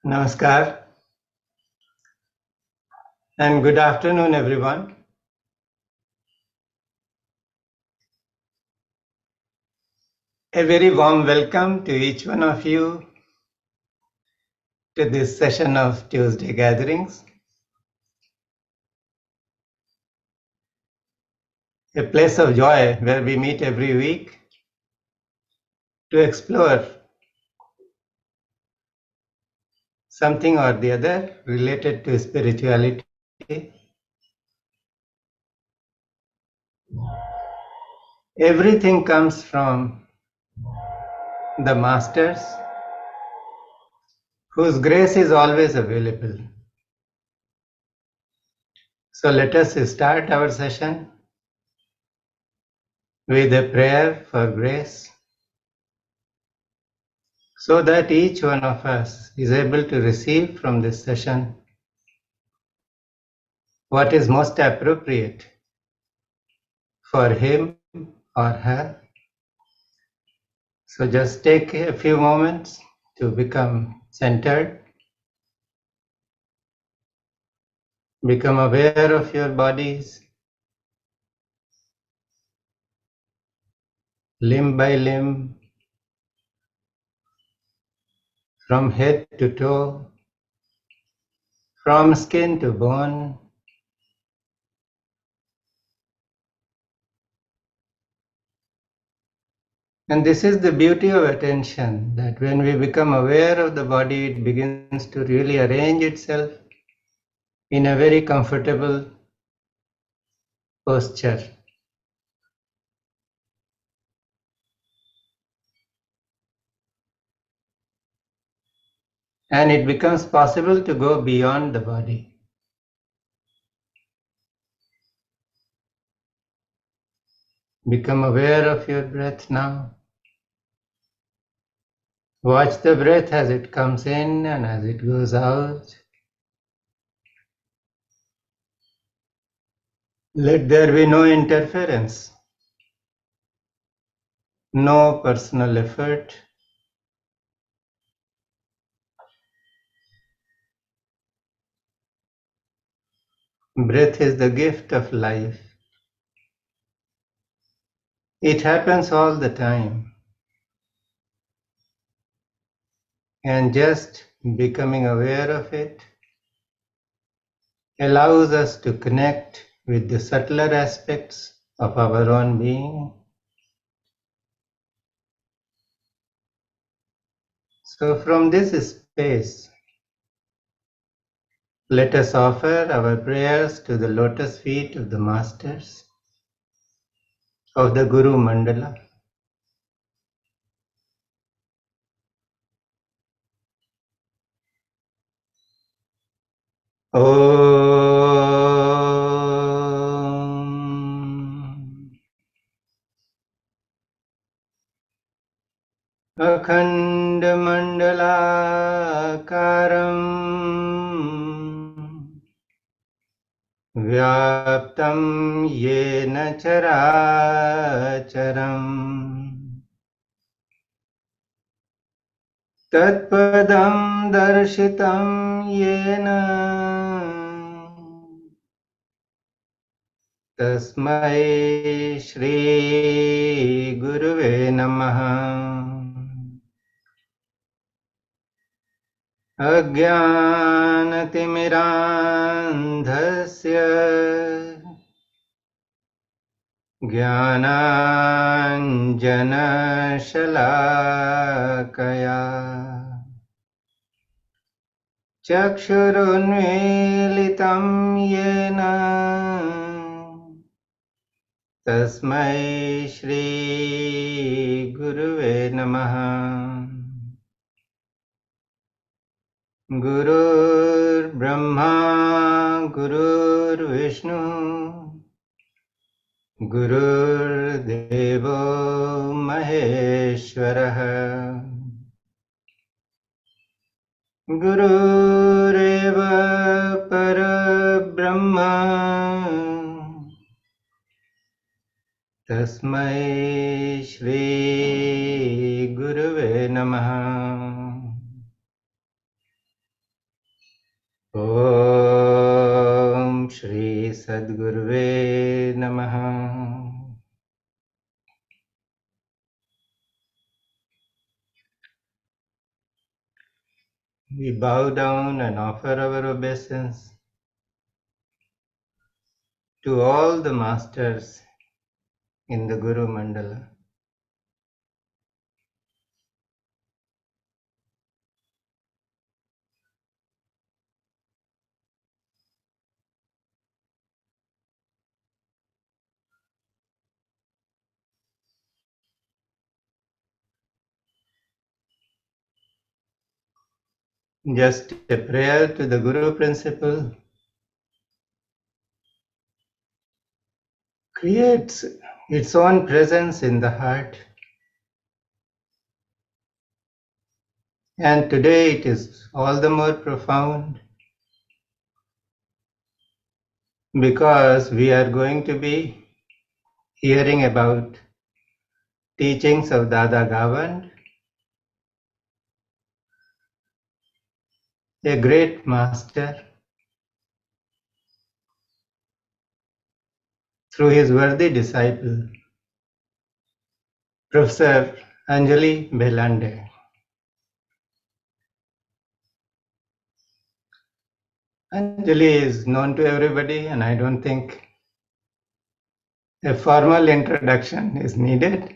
Namaskar and good afternoon, everyone. A very warm welcome to each one of you to this session of Tuesday gatherings. A place of joy where we meet every week to explore something or the other related to spirituality. Everything comes from the Masters, whose grace is always available. So let us start our session with a prayer for grace, so that each one of us is able to receive from this session what is most appropriate for him or her. So just take a few moments to become centered, become aware of your bodies, limb by limb, from head to toe, from skin to bone. And this is the beauty of attention, that when we become aware of the body, it begins to really arrange itself in a very comfortable posture. And it becomes possible to go beyond the body. Become aware of your breath now. Watch the breath as it comes in and as it goes out. Let there be no interference, no personal effort. Breath is the gift of life. It happens all the time. And just becoming aware of it allows us to connect with the subtler aspects of our own being. So from this space, let us offer our prayers to the lotus feet of the Masters, of the Guru Mandala. Om Akhanda Mandalakaram Vyaptam Yena Characharam Tatpadam Darshitam Yena Tasmai Shri Guruve Namaha Ajnanatimirandhasya Jnananjanashalakaya Chakshurunmilitam Yena Tasmai Shri Guruve Namaha Gurur Brahma Gurur Vishnu Gurur Devo Maheshwaraha Gurureva Parabrahma Tasmai Shri Guruve Namaha Sadgurave Namaha. We bow down and offer our obeisance to all the masters in the Guru Mandala. Just a prayer to the Guru principle creates its own presence in the heart. And today it is all the more profound because we are going to be hearing about teachings of Dada Gavand, a great master, through his worthy disciple, Professor Anjali Bhelande. Anjali is known to everybody, and I don't think a formal introduction is needed.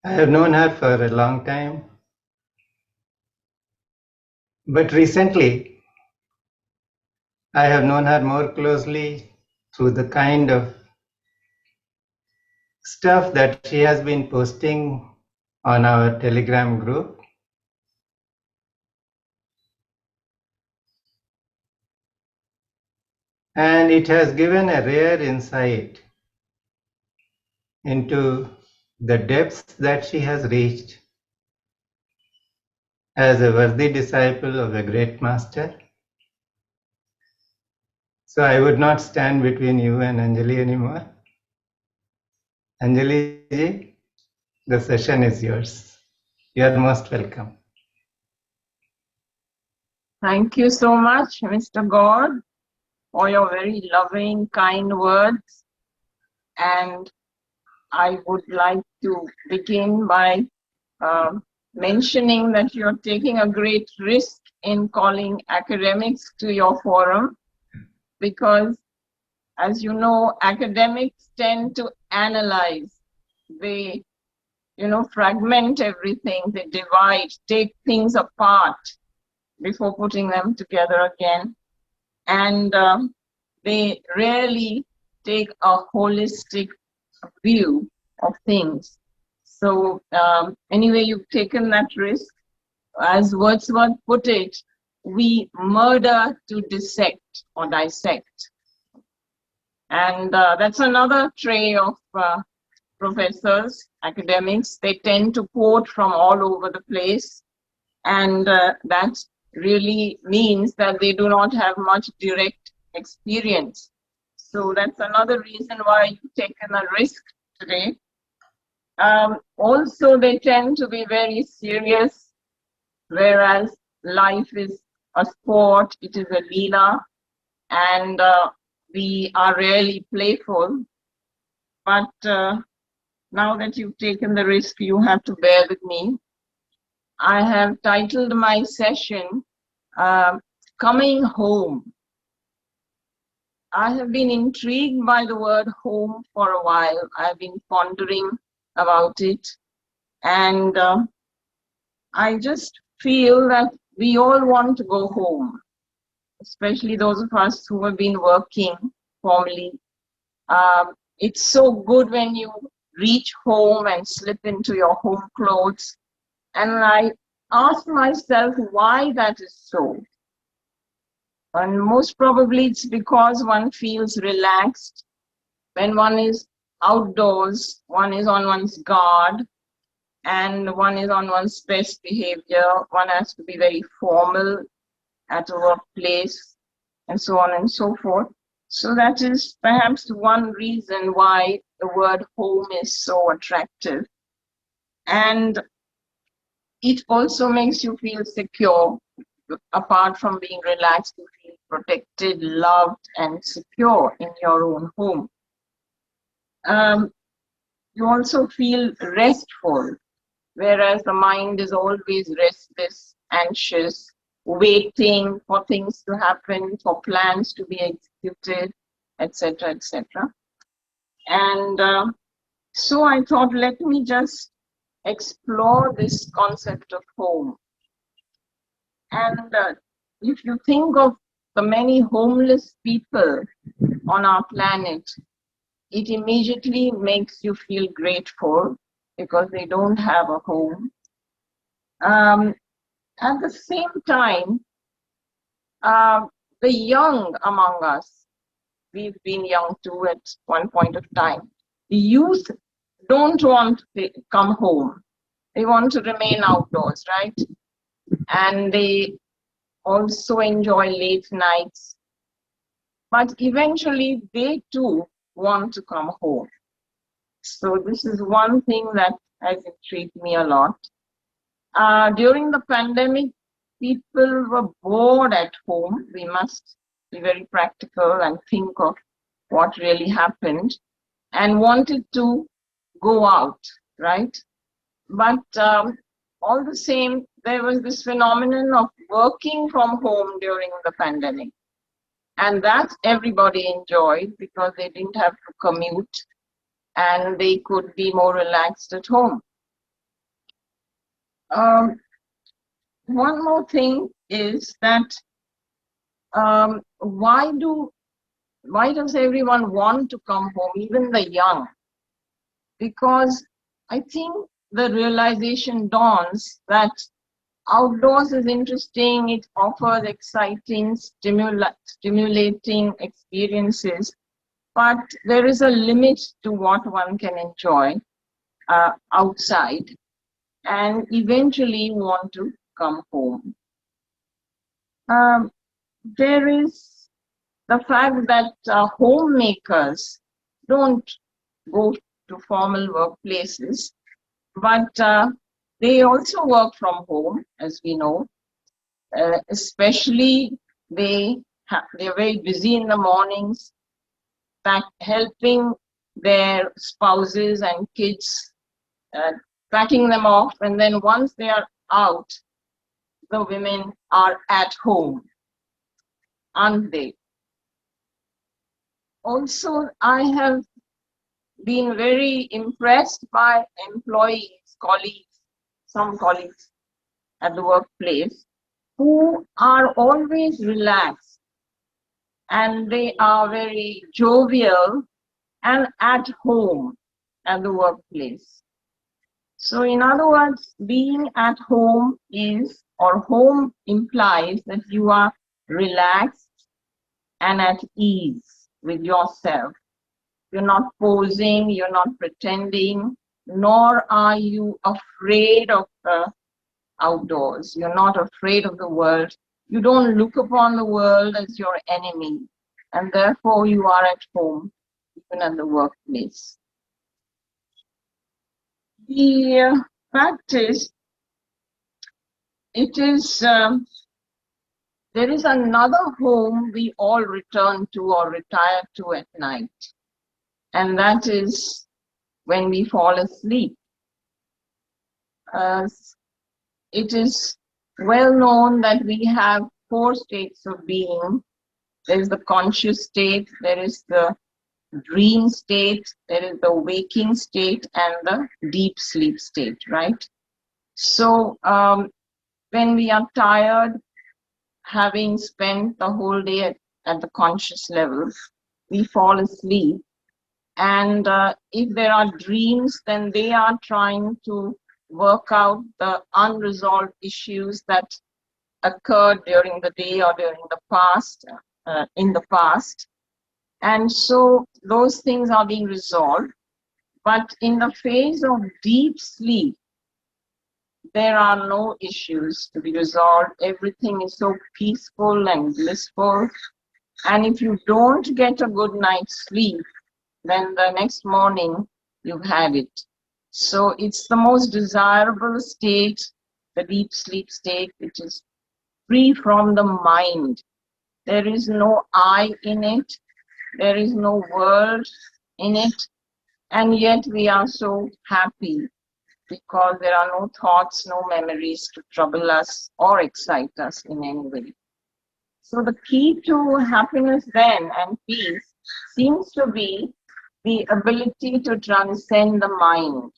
I have known her for a long time, but recently I have known her more closely through the kind of stuff that she has been posting on our Telegram group. And it has given a rare insight into the depths that she has reached as a worthy disciple of a great master. So I would not stand between you and Anjali anymore. Anjali ji, the session is yours. You are most welcome. Thank you so much, Mr. God, for your very loving, kind words. And I would like to begin by mentioning that you're taking a great risk in calling academics to your forum, because, as you know, academics tend to analyze. They, fragment everything, they divide, take things apart before putting them together again. And they rarely take a holistic view of things. So anyway, you've taken that risk. As Wordsworth put it, we murder to dissect or dissect. And that's another trait of professors, academics. They tend to quote from all over the place. And that really means that they do not have much direct experience. So that's another reason why you've taken a risk today. Also, they tend to be very serious, whereas life is a sport, it is a leela, and we are rarely playful. But now that you've taken the risk, you have to bear with me. I have titled my session, Coming Home. I have been intrigued by the word home for a while. I've been pondering about it. And I just feel that we all want to go home, especially those of us who have been working formally. It's so good when you reach home and slip into your home clothes. And I ask myself why that is so. And most probably it's because one feels relaxed. When one is outdoors, one is on one's guard and one is on one's best behavior. One has to be very formal at a workplace and so on and so forth. So that is perhaps one reason why the word home is so attractive. And it also makes you feel secure. Apart from being relaxed, you feel protected, loved, and secure in your own home. You also feel restful, whereas the mind is always restless, anxious, waiting for things to happen, for plans to be executed, etc., etc. And so I thought, let me just explore this concept of home. And if you think of the many homeless people on our planet, it immediately makes you feel grateful because they don't have a home. At the same time, the young among us, we've been young too at one point of time, the youth don't want to come home. They want to remain outdoors, right? And they also enjoy late nights. But eventually they too want to come home. So this is one thing that has intrigued me a lot. During the pandemic, people were bored at home. We must be very practical and think of what really happened and wanted to go out, right? But all the same, there was this phenomenon of working from home during the pandemic. And that everybody enjoyed because they didn't have to commute and they could be more relaxed at home. One more thing is that why does everyone want to come home, even the young? Because I think the realization dawns that outdoors is interesting, it offers exciting, stimulating experiences, but there is a limit to what one can enjoy outside and eventually want to come home. There is the fact that homemakers don't go to formal workplaces, but they also work from home, as we know. Especially they're very busy in the mornings, helping their spouses and kids, packing them off, and then once they are out, the women are at home, aren't they? Also, I have been very impressed by employees, colleagues, some colleagues at the workplace who are always relaxed and they are very jovial and at home at the workplace. So in other words, being at home is, or home implies that you are relaxed and at ease with yourself. You're not posing, you're not pretending, nor are you afraid of the outdoors. You're not afraid of the world. You don't look upon the world as your enemy, and therefore you are at home, even at the workplace. The fact is, there is another home we all return to or retire to at night, and that is when we fall asleep. It is well known that we have 4 states of being. There is the conscious state, there is the dream state, there is the waking state, and the deep sleep state, right? So when we are tired, having spent the whole day at the conscious level, we fall asleep. And if there are dreams, then they are trying to work out the unresolved issues that occurred during the day or during the past, in the past. And so those things are being resolved. But in the phase of deep sleep, there are no issues to be resolved. Everything is so peaceful and blissful. And if you don't get a good night's sleep, then the next morning you've had it. So it's the most desirable state, the deep sleep state, which is free from the mind. There is no I in it. There is no world in it. And yet we are so happy because there are no thoughts, no memories to trouble us or excite us in any way. So the key to happiness then and peace seems to be the ability to transcend the mind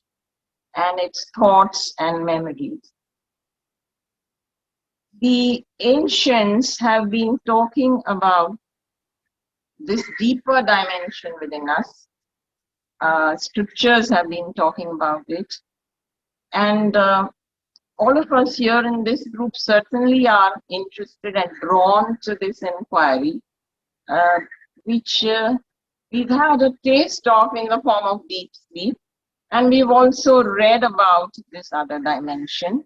and its thoughts and memories. The ancients have been talking about this deeper dimension within us. Scriptures have been talking about it. And all of us here in this group certainly are interested and drawn to this inquiry, which we've had a taste of in the form of deep sleep. And we've also read about this other dimension.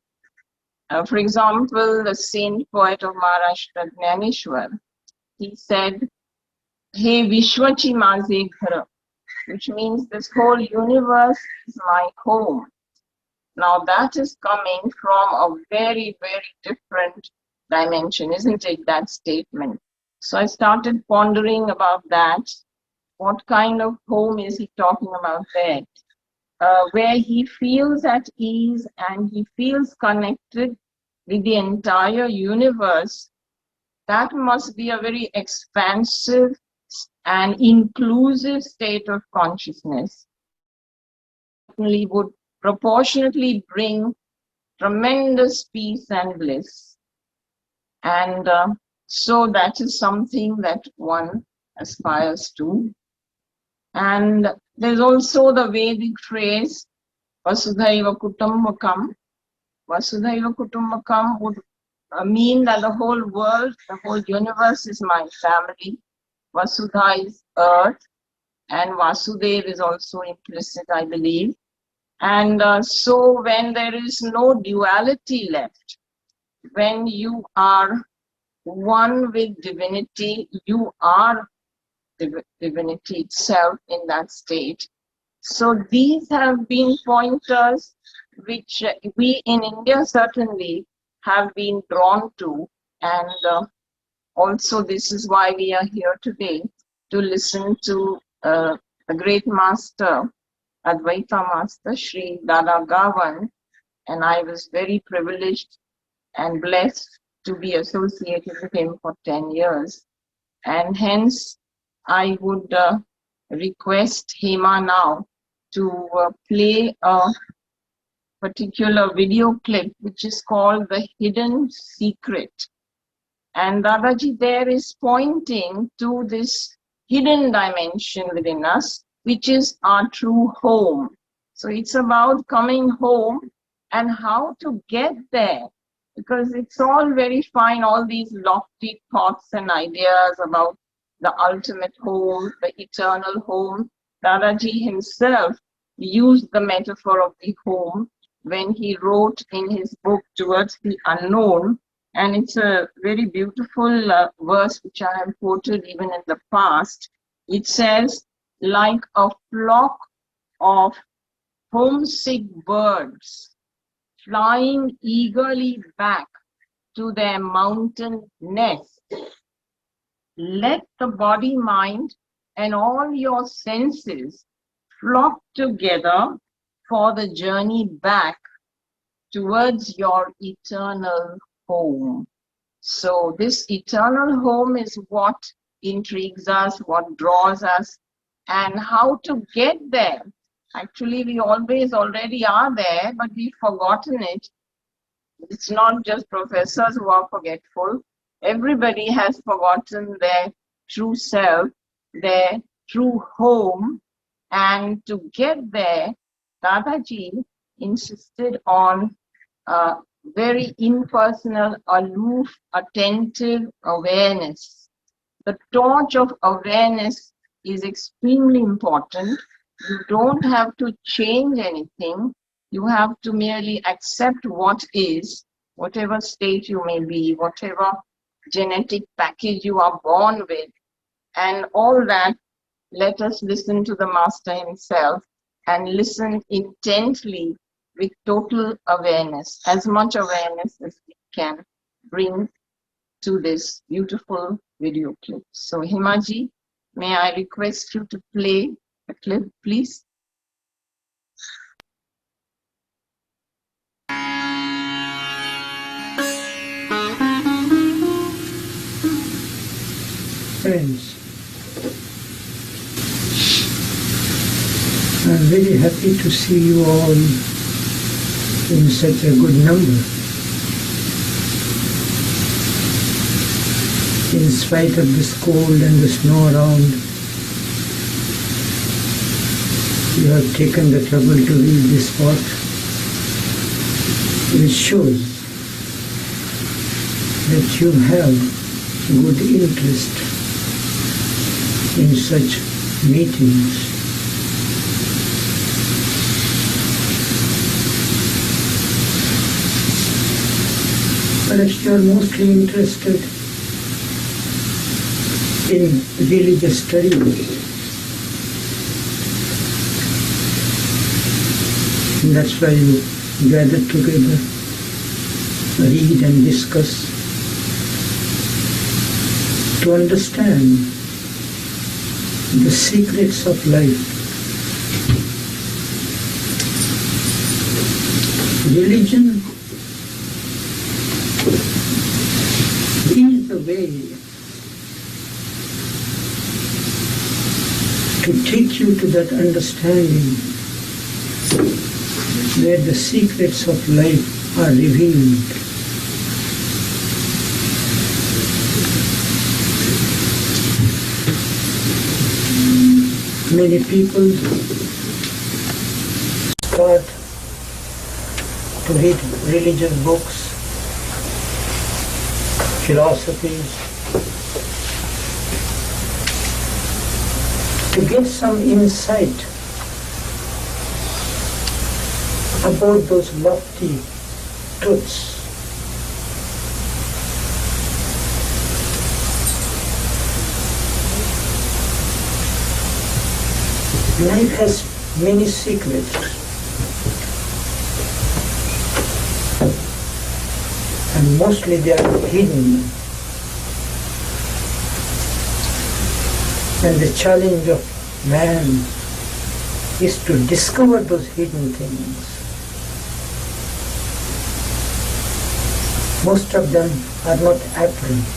For example, the saint poet of Maharashtra, Jnaneshwar, he said, Hey Vishwachi Maze Ghara, which means this whole universe is my home. Now that is coming from a very, very different dimension, isn't it, that statement? So I started pondering about that. What kind of home is he talking about there? Where he feels at ease and he feels connected with the entire universe. That must be a very expansive and inclusive state of consciousness. Certainly would proportionately bring tremendous peace and bliss. And so that is something that one aspires to. And there's also the Vedic phrase, Vasudhaiva Kutumbakam. Vasudhaiva Kutumbakam would mean that the whole world, the whole universe is my family. Vasudha is earth, and Vasudev is also implicit, I believe. And so when there is no duality left, when you are one with divinity, you are divinity itself in that state. So these have been pointers which we in India certainly have been drawn to, and also this is why we are here today, to listen to the great master, Advaita Master Shri Dada Gavand, and I was very privileged and blessed to be associated with him for 10 years. And hence, I would request Hema now to play a particular video clip which is called The Hidden Secret. And Dadaji there is pointing to this hidden dimension within us, which is our true home. So it's about coming home and how to get there, because it's all very fine, all these lofty thoughts and ideas about the ultimate home, the eternal home. Dadaji himself used the metaphor of the home when he wrote in his book Towards the Unknown, and it's a very beautiful verse which I have quoted even in the past. It says, like a flock of homesick birds flying eagerly back to their mountain nest, let the body, mind, and all your senses flock together for the journey back towards your eternal home. So this eternal home is what intrigues us, what draws us, and how to get there. Actually, we always already are there, but we've forgotten it. It's not just professors who are forgetful. Everybody has forgotten their true self, their true home. And to get there, Dadaji insisted on very impersonal, aloof, attentive awareness. The torch of awareness is extremely important. You don't have to change anything. You have to merely accept what is, whatever state you may be, whatever genetic package you are born with, and all that. Let us listen to the Master himself and listen intently with total awareness, as much awareness as we can bring to this beautiful video clip. So Himaji, may I request you to play a clip, please? Friends, I'm very happy to see you all in such a good number. In spite of this cold and the snow around, you have taken the trouble to reach this spot, which shows that you have good interest in such meetings. Perhaps you are mostly interested in religious studies. And that's why you gather together, read and discuss, to understand the secrets of life. Religion is the way to take you to that understanding where the secrets of life are revealed. Many people start to read religious books, philosophies, to get some insight about those lofty truths. Life has many secrets, and mostly they are hidden. And the challenge of man is to discover those hidden things. Most of them are not apparent,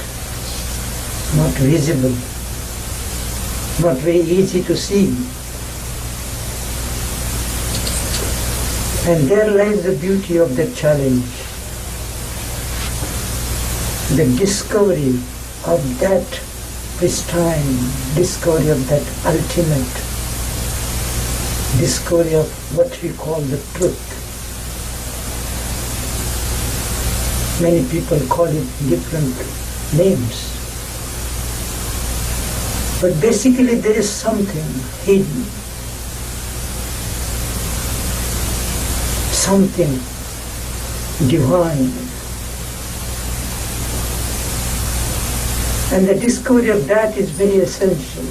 not visible, not very easy to see. And there lies the beauty of the challenge, the discovery of that pristine, discovery of that ultimate, discovery of what we call the truth. Many people call it different names. But basically there is something hidden, something divine. And the discovery of that is very essential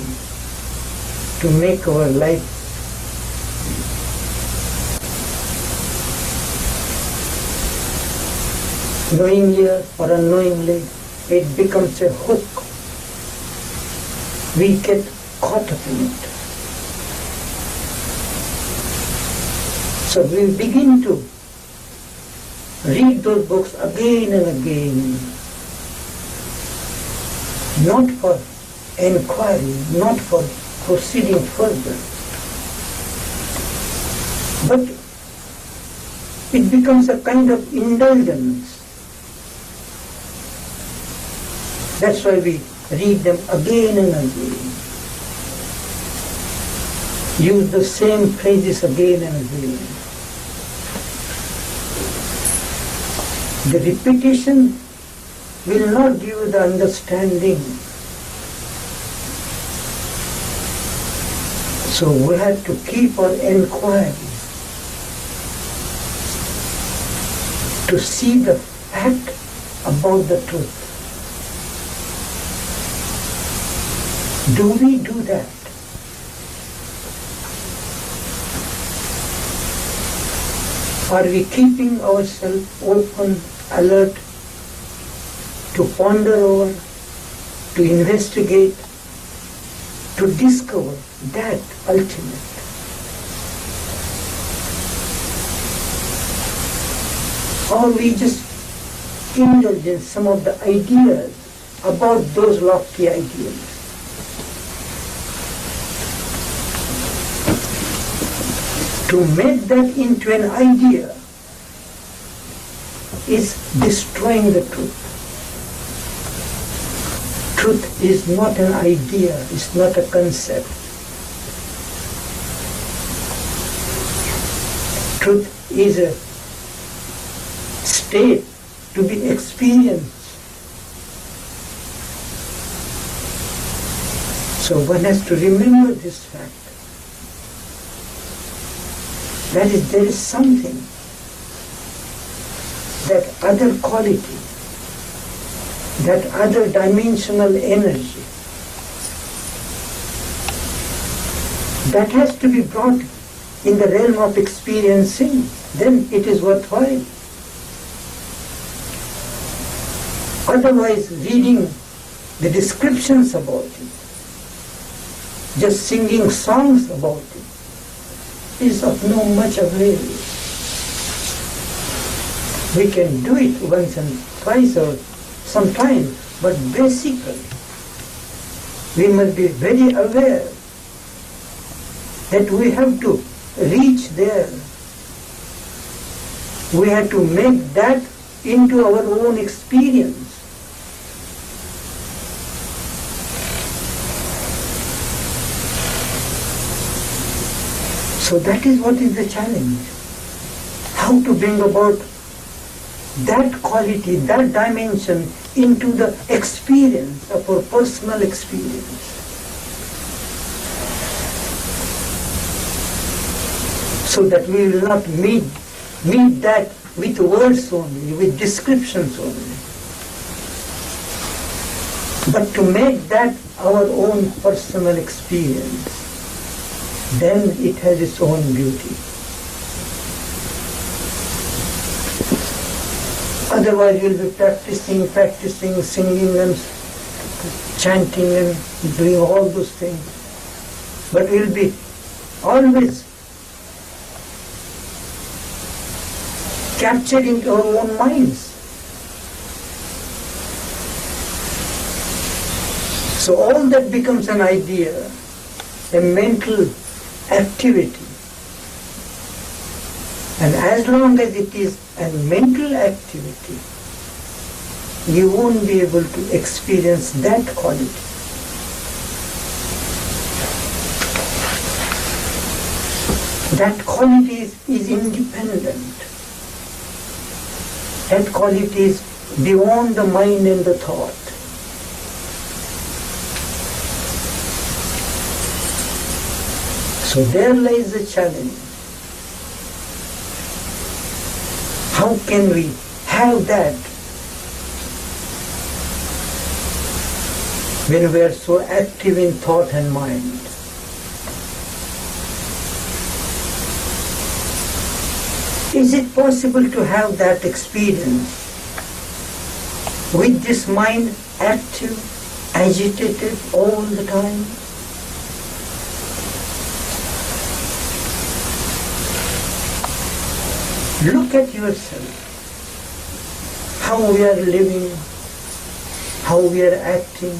to make our life knowingly or unknowingly, it becomes a hook. We get caught up in it. So we begin to read those books again and again, not for inquiry, not for proceeding further, but it becomes a kind of indulgence. That's why we read them again and again, use the same phrases again and again. The repetition will not give you the understanding. So we have to keep our inquiry to see the fact about the truth. Do we do that? Are we keeping ourselves open, alert, to ponder over, to investigate, to discover that ultimate. Or we just indulge in some of the ideas about those lofty ideals. To make that into an idea is destroying the truth. Truth is not an idea, it's not a concept. Truth is a state to be experienced. So one has to remember this fact. That is, there is something, that other quality, that other dimensional energy, that has to be brought in the realm of experiencing, then it is worthwhile. Otherwise, reading the descriptions about it, just singing songs about it, is of no much avail. We can do it once and twice or sometime, but basically we must be very aware that we have to reach there. We have to make that into our own experience. So that is what is the challenge. How to bring about that quality, that dimension into the experience of our personal experience. So that we will not meet that with words only, with descriptions only. But to make that our own personal experience, then it has its own beauty. Otherwise you'll be practicing, singing and chanting and doing all those things. But we'll be always captured into our own minds. So all that becomes an idea, a mental activity. And as long as it is a mental activity, you won't be able to experience that quality. That quality is independent. That quality is beyond the mind and the thought. So there lies the challenge. How can we have that when we are so active in thought and mind? Is it possible to have that experience with this mind active, agitated all the time? Look at yourself, how we are living, how we are acting,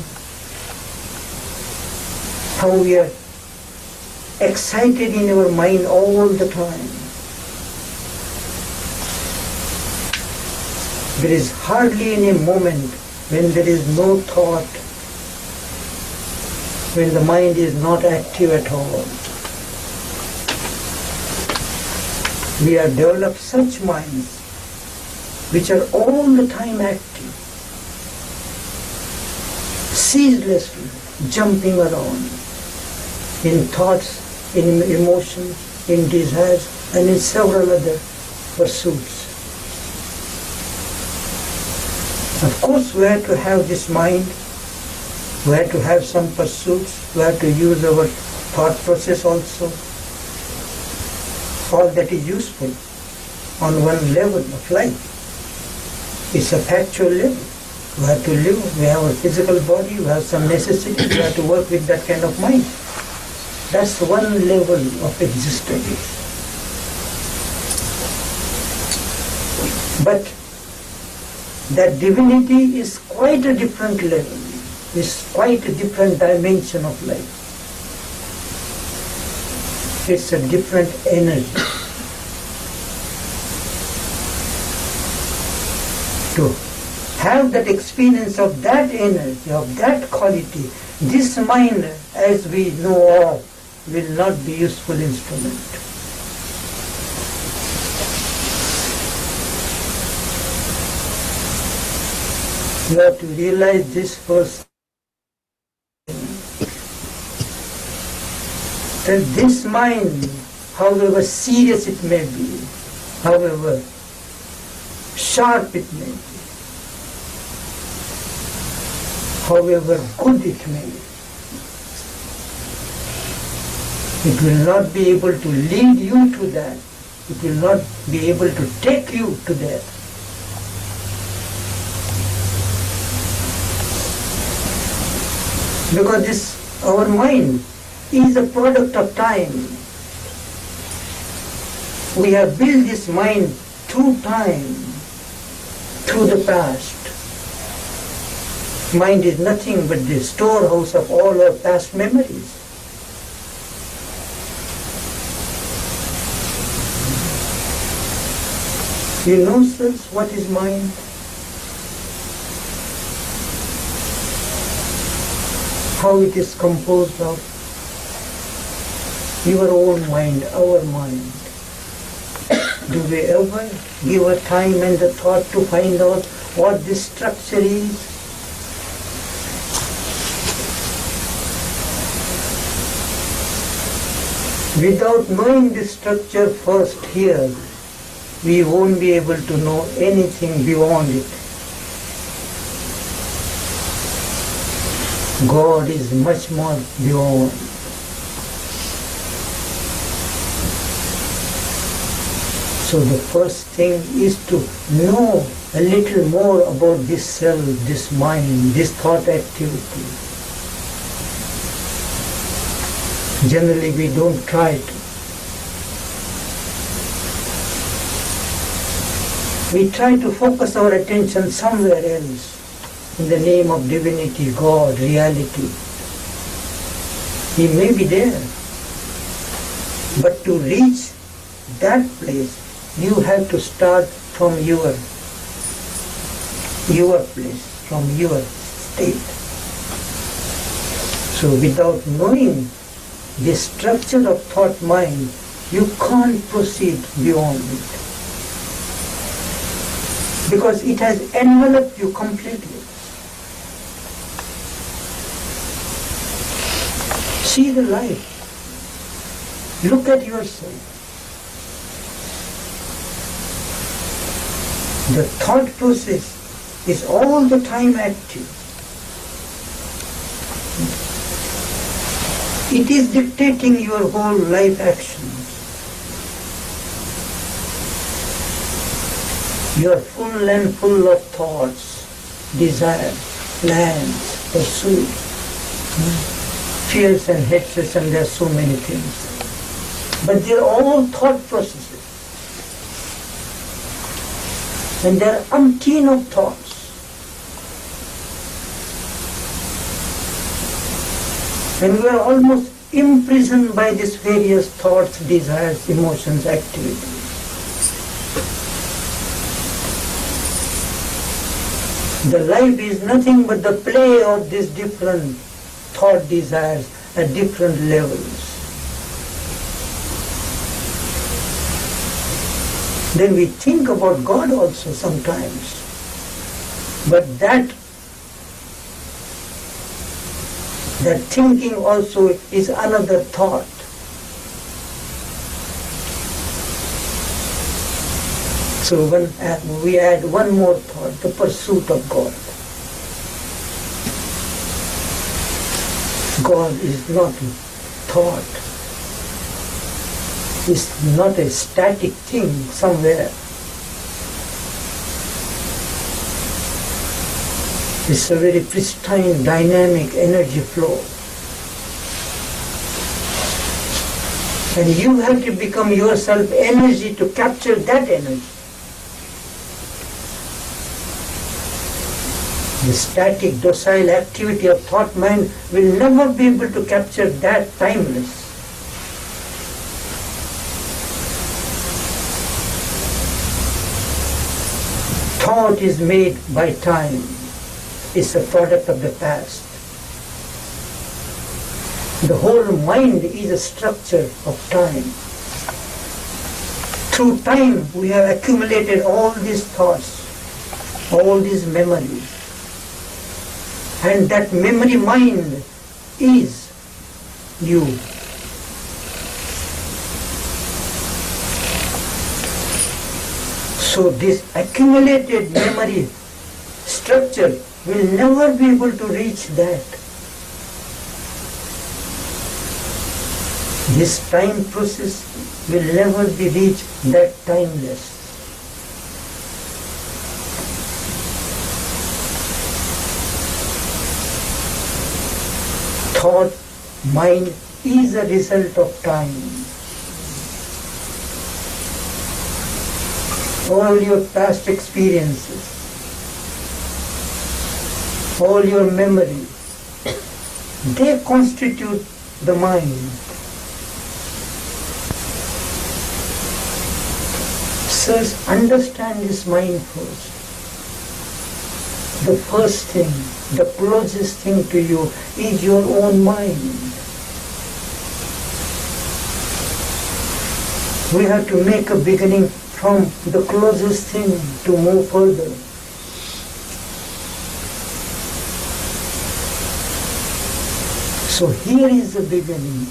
how we are excited in our mind all the time. There is hardly any moment when there is no thought, when the mind is not active at all. We have developed such minds which are all the time active, ceaselessly jumping around in thoughts, in emotions, in desires, and in several other pursuits. Of course, we have to have this mind, we have to have some pursuits, we have to use our thought process also. All that is useful on one level of life. It's a factual level. We have to live, we have a physical body, we have some necessities, we have to work with that kind of mind. That's one level of existence. But that divinity is quite a different level, is quite a different dimension of life. It's a different energy. To have that experience of that energy, of that quality, this mind, as we know of, will not be useful instrument. You have to realize this first, that this mind, however serious it may be, however sharp it may be, however good it may be, it will not be able to lead you to that. It will not be able to take you to that. Because this, our mind, is a product of time. We have built this mind through time, through the past. Mind is nothing but the storehouse of all our past memories. You know, sirs, what is mind? How it is composed of? Your own mind, our mind. Do we ever give a time and the thought to find out what this structure is? Without knowing this structure first here, we won't be able to know anything beyond it. God is much more beyond. So the first thing is to know a little more about this self, this mind, this thought activity. Generally we don't try to. We try to focus our attention somewhere else in the name of divinity, God, reality. He may be there. But to reach that place, you have to start from your place, from your state. So without knowing the structure of thought mind, you can't proceed beyond it. Because it has enveloped you completely. See the life. Look at yourself. The thought process is all the time active. It is dictating your whole life actions. You are full and full of thoughts, desires, plans, pursuits, fears and hatreds, and there are so many things. But they are all thought processes. And there are umpteen of thoughts. And we are almost imprisoned by these various thoughts, desires, emotions, activities. The life is nothing but the play of these different thought desires at different levels. Then we think about God also sometimes. But that thinking also is another thought. So when we add one more thought, the pursuit of God. God is not a thought. It's not a static thing somewhere. It's a very pristine, dynamic energy flow. And you have to become yourself energy to capture that energy. The static, docile activity of thought mind will never be able to capture that timeless. Thought is made by time. It's a product of the past. The whole mind is a structure of time. Through time we have accumulated all these thoughts, all these memories. And that memory mind is you. So this accumulated memory structure will never be able to reach that. This time process will never be reached, that timeless. Thought, mind is a result of time. All your past experiences, all your memories, they constitute the mind. Sirs, understand this mind first. The first thing, the closest thing to you is your own mind. We have to make a beginning from the closest thing to move further. So here is the beginning.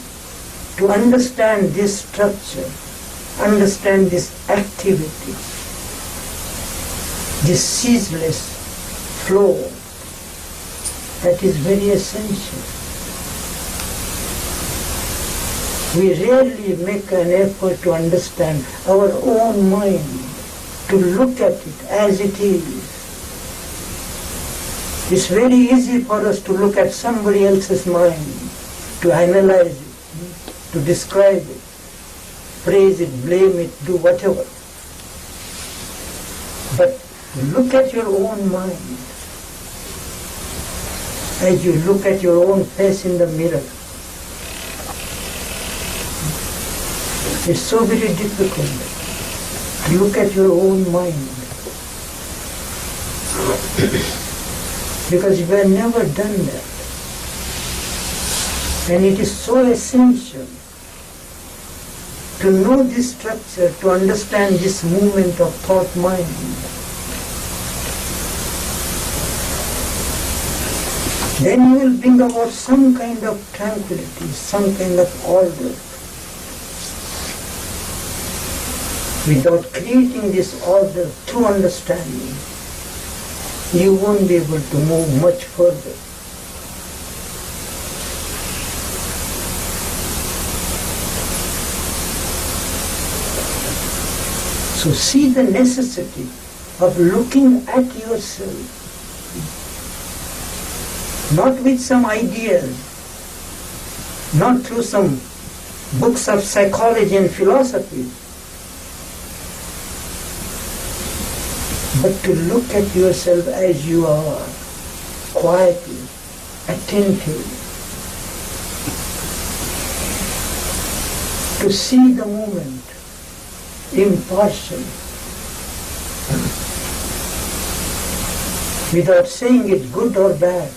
To understand this structure, understand this activity, this ceaseless flow, that is very essential. We rarely make an effort to understand our own mind, to look at it as it is. It's very easy for us to look at somebody else's mind, to analyze it, to describe it, praise it, blame it, do whatever. But look at your own mind as you look at your own face in the mirror. It's so very difficult to look at your own mind because you have never done that. And it is so essential to know this structure, to understand this movement of thought mind. Then you will bring about some kind of tranquility, some kind of order. Without creating this order through understanding, you won't be able to move much further. So see the necessity of looking at yourself, not with some ideas, not through some books of psychology and philosophy, but to look at yourself as you are, quietly, attentively, to see the moment impartially, without saying it good or bad,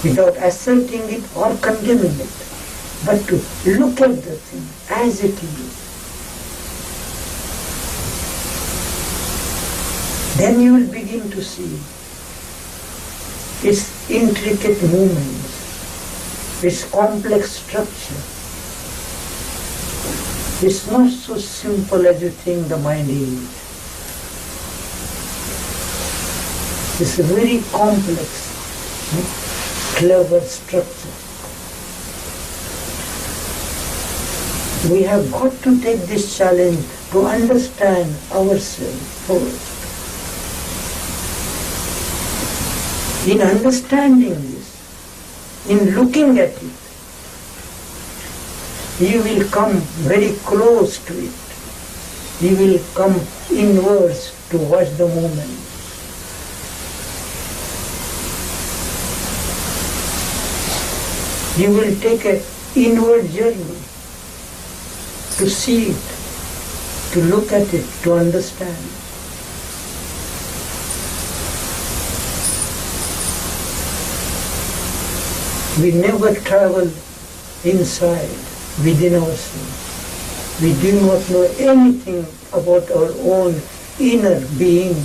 without asserting it or condemning it, but to look at the thing as it is. Then you will begin to see its intricate movements, its complex structure. It's not so simple as you think the mind is. It's a very complex, clever structure. We have got to take this challenge to understand ourselves first. In understanding this, in looking at it, you will come very close to it. You will come inwards to watch the movement. You will take an inward journey to see it, to look at it, to understand. We never travel inside, within ourselves. We do not know anything about our own inner being.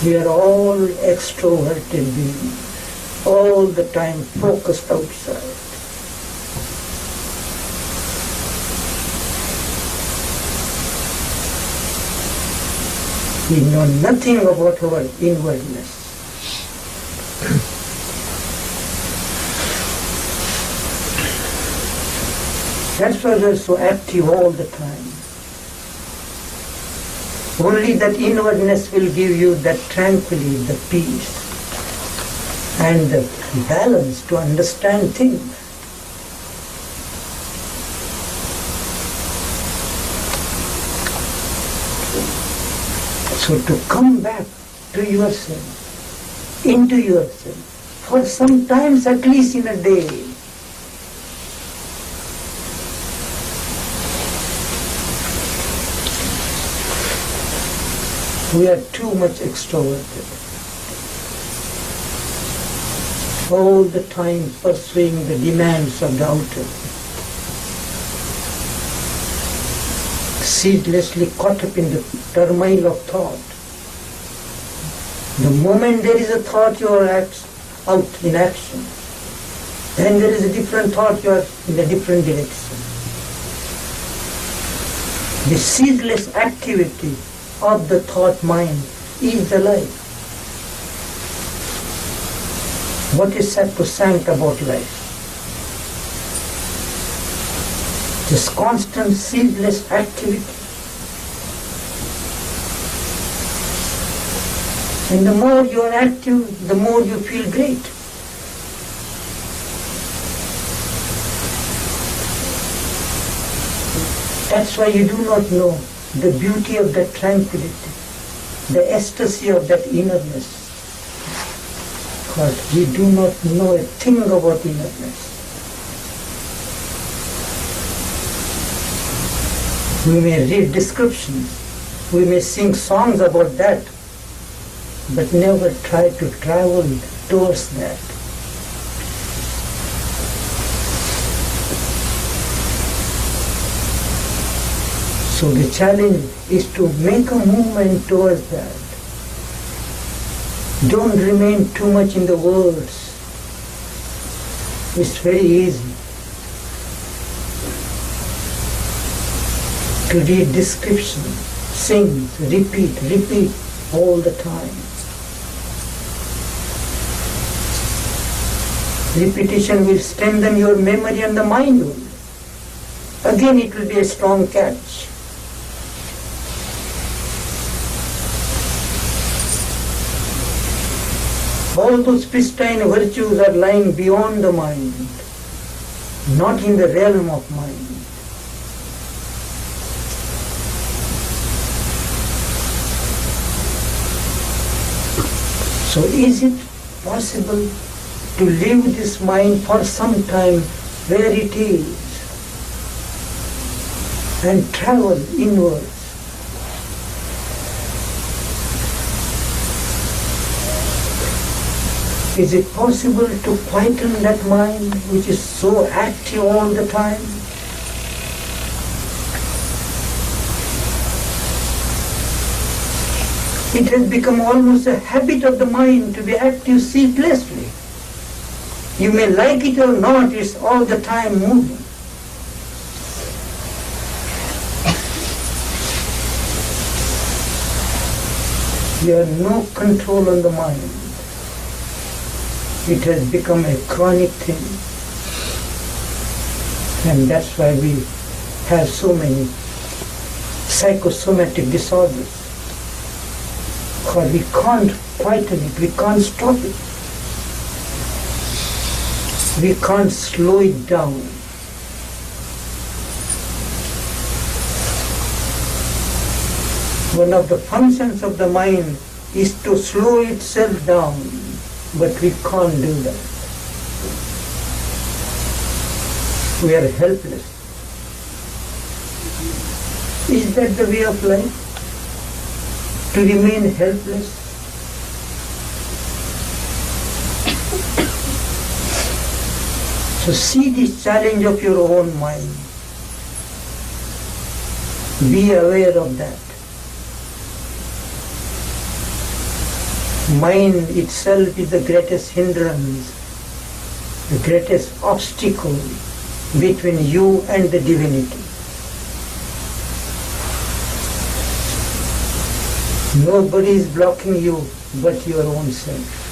We are all extroverted beings, all the time focused outside. We know nothing about our inwardness. That's why we are so active all the time. Only that inwardness will give you that tranquility, the peace, and the balance to understand things. So to come back to yourself, into yourself, for some times at least in a day, we are too much extroverted. All the time pursuing the demands of the outer. Ceaselessly caught up in the turmoil of thought. The moment there is a thought, you are out in action. Then there is a different thought, you are in a different direction. The ceaseless activity of the thought mind is the life. What is sacrosanct about life? This constant, ceaseless activity. And the more you are active, the more you feel great. That's why you do not know the beauty of that tranquility, the ecstasy of that innerness. Because we do not know a thing about innerness. We may read descriptions, we may sing songs about that, but never try to travel towards that. So the challenge is to make a movement towards that. Don't remain too much in the words. It's very easy to read description, sing, repeat all the time. Repetition will strengthen your memory and the mind only. Again it will be a strong catch. All those pristine virtues are lying beyond the mind, not in the realm of mind. So is it possible to leave this mind for some time where it is and travel inwards? Is it possible to quieten that mind which is so active all the time? It has become almost a habit of the mind to be active ceaselessly. You may like it or not, it's all the time moving. You have no control on the mind. It has become a chronic thing. And that's why we have so many psychosomatic disorders because we can't quieten it, we can't stop it. We can't slow it down. One of the functions of the mind is to slow itself down, but we can't do that. We are helpless. Is that the way of life? To remain helpless? So see this challenge of your own mind. Be aware of that. Mind itself is the greatest hindrance, the greatest obstacle between you and the divinity. Nobody is blocking you but your own self.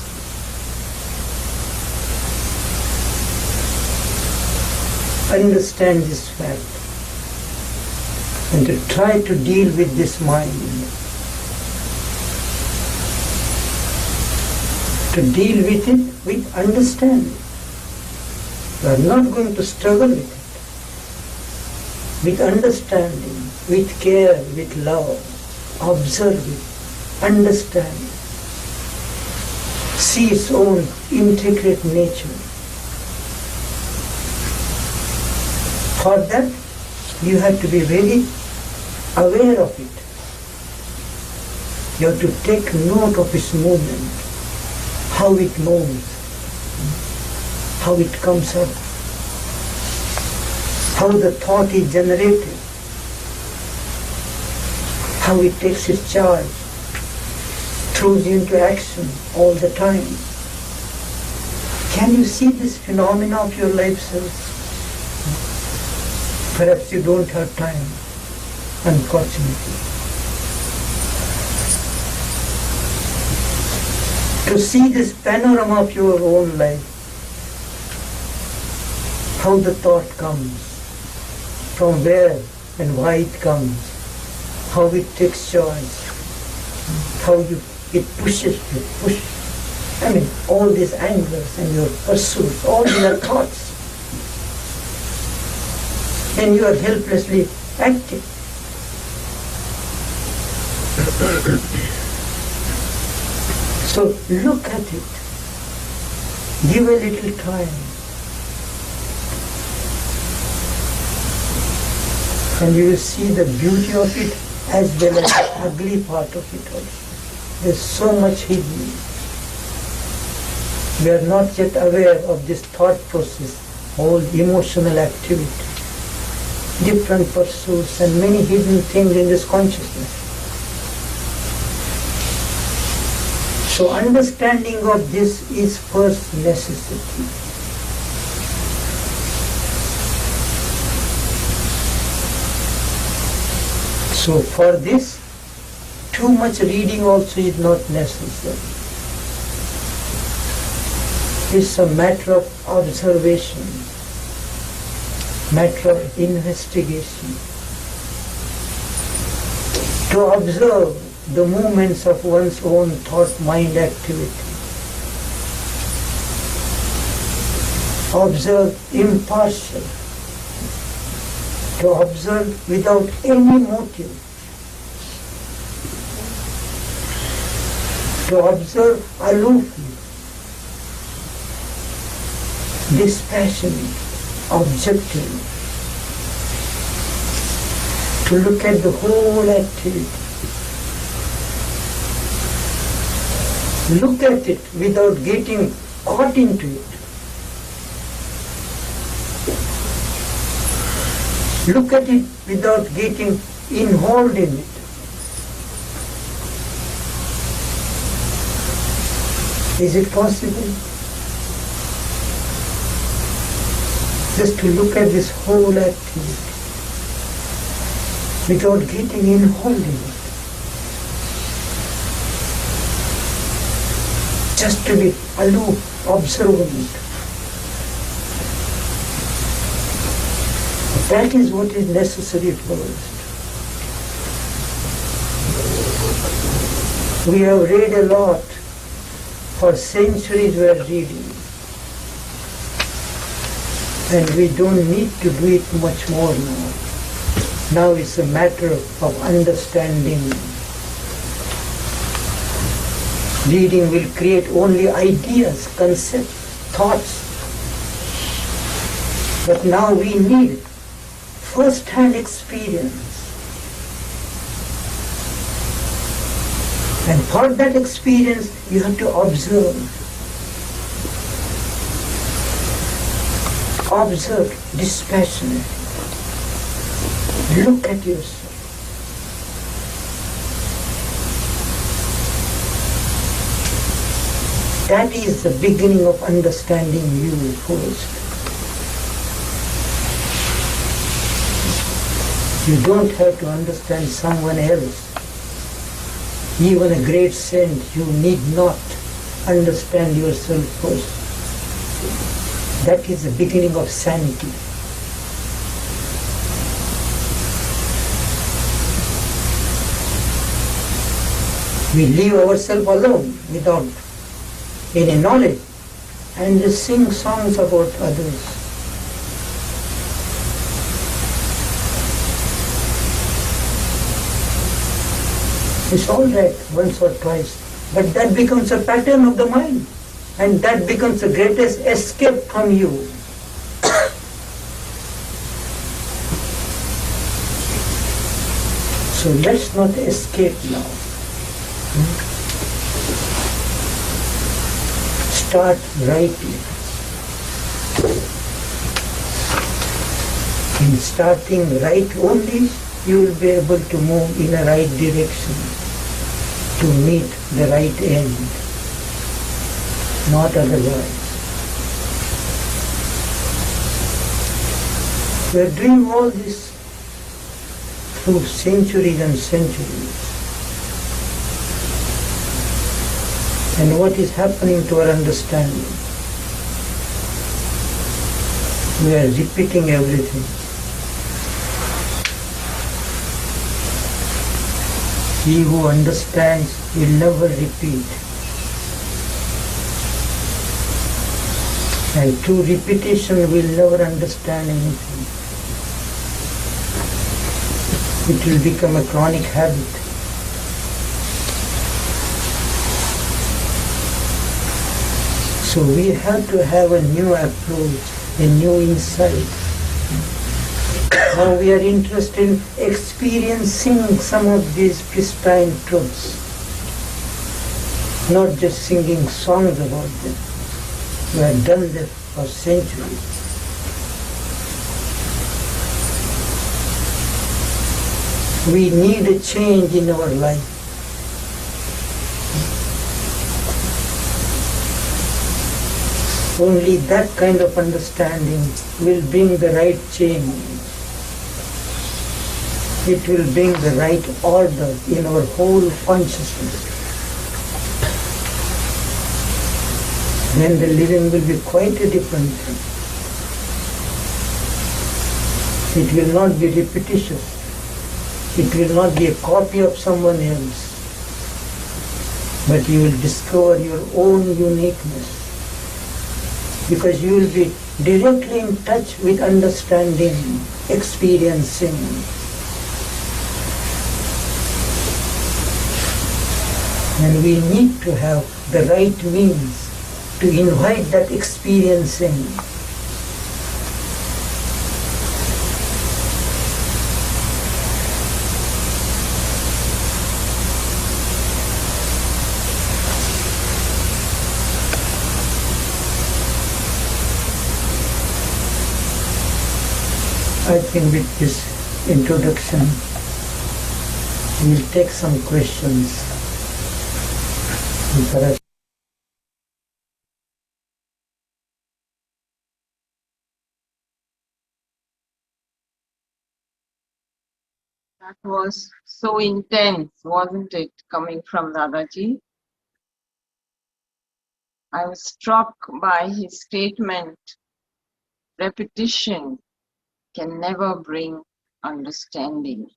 Understand this fact and to try to deal with this mind. To deal with it with understanding. You are not going to struggle with it. With understanding, with care, with love. Observe it, understand it. See its own integrate nature. For that, you have to be very aware of it. You have to take note of its movement, how it moves, how it comes up, how the thought is generated, how it takes its charge, throws into action all the time. Can you see this phenomena of your life self? Perhaps you don't have time, unfortunately. To see this panorama of your own life, how the thought comes, from where and why it comes, how it takes charge, how it pushes you, all these angers and your pursuits, all these are thoughts. And you are helplessly acting. So look at it. Give a little time. And you will see the beauty of it as well as the ugly part of it also. There's so much hidden. We are not yet aware of this thought process, whole emotional activity, different pursuits and many hidden things in this consciousness. So understanding of this is first necessity. So for this, too much reading also is not necessary. It's a matter of observation, matter of investigation. To observe the movements of one's own thought-mind activity. Observe impartial. To observe without any motive. To observe aloofly, dispassionate, objectively. To look at the whole activity. Look at it without getting caught into it. Look at it without getting involved in it. Is it possible? Just to look at this whole activity without getting involved in it. Just to be aloof, observant. That is what is necessary first. We have read a lot. For centuries we are reading. And we don't need to do it much more now. Now it's a matter of understanding. Reading will create only ideas, concepts, thoughts. But now we need first-hand experience. And for that experience, you have to observe. Observe dispassionately. Look at yourself. That is the beginning of understanding you first. You don't have to understand someone else. Even a great saint, you need not understand yourself first. That is the beginning of sanity. We leave ourselves alone without any knowledge and sing songs about others. It's all right once or twice, but that becomes a pattern of the mind, and that becomes the greatest escape from you. So let's not escape now. Start rightly. In starting right only, you will be able to move in a right direction to meet the right end, not otherwise. We are doing all this through centuries and centuries. And what is happening to our understanding? We are repeating everything. He who understands will never repeat. And through repetition will never understand anything. It will become a chronic habit. So we have to have a new approach, a new insight. Now we are interested in experiencing some of these pristine truths, not just singing songs about them. We have done that for centuries. We need a change in our life. Only that kind of understanding will bring the right change. It will bring the right order in our whole consciousness. Then the living will be quite a different thing. It will not be repetitious. It will not be a copy of someone else. But you will discover your own uniqueness. Because you will be directly in touch with understanding, experiencing. And we need to have the right means to invite that experiencing. I think with this introduction, we'll take some questions. That was so intense, wasn't it, coming from Dadaji? I was struck by his statement, repetition can never bring understanding.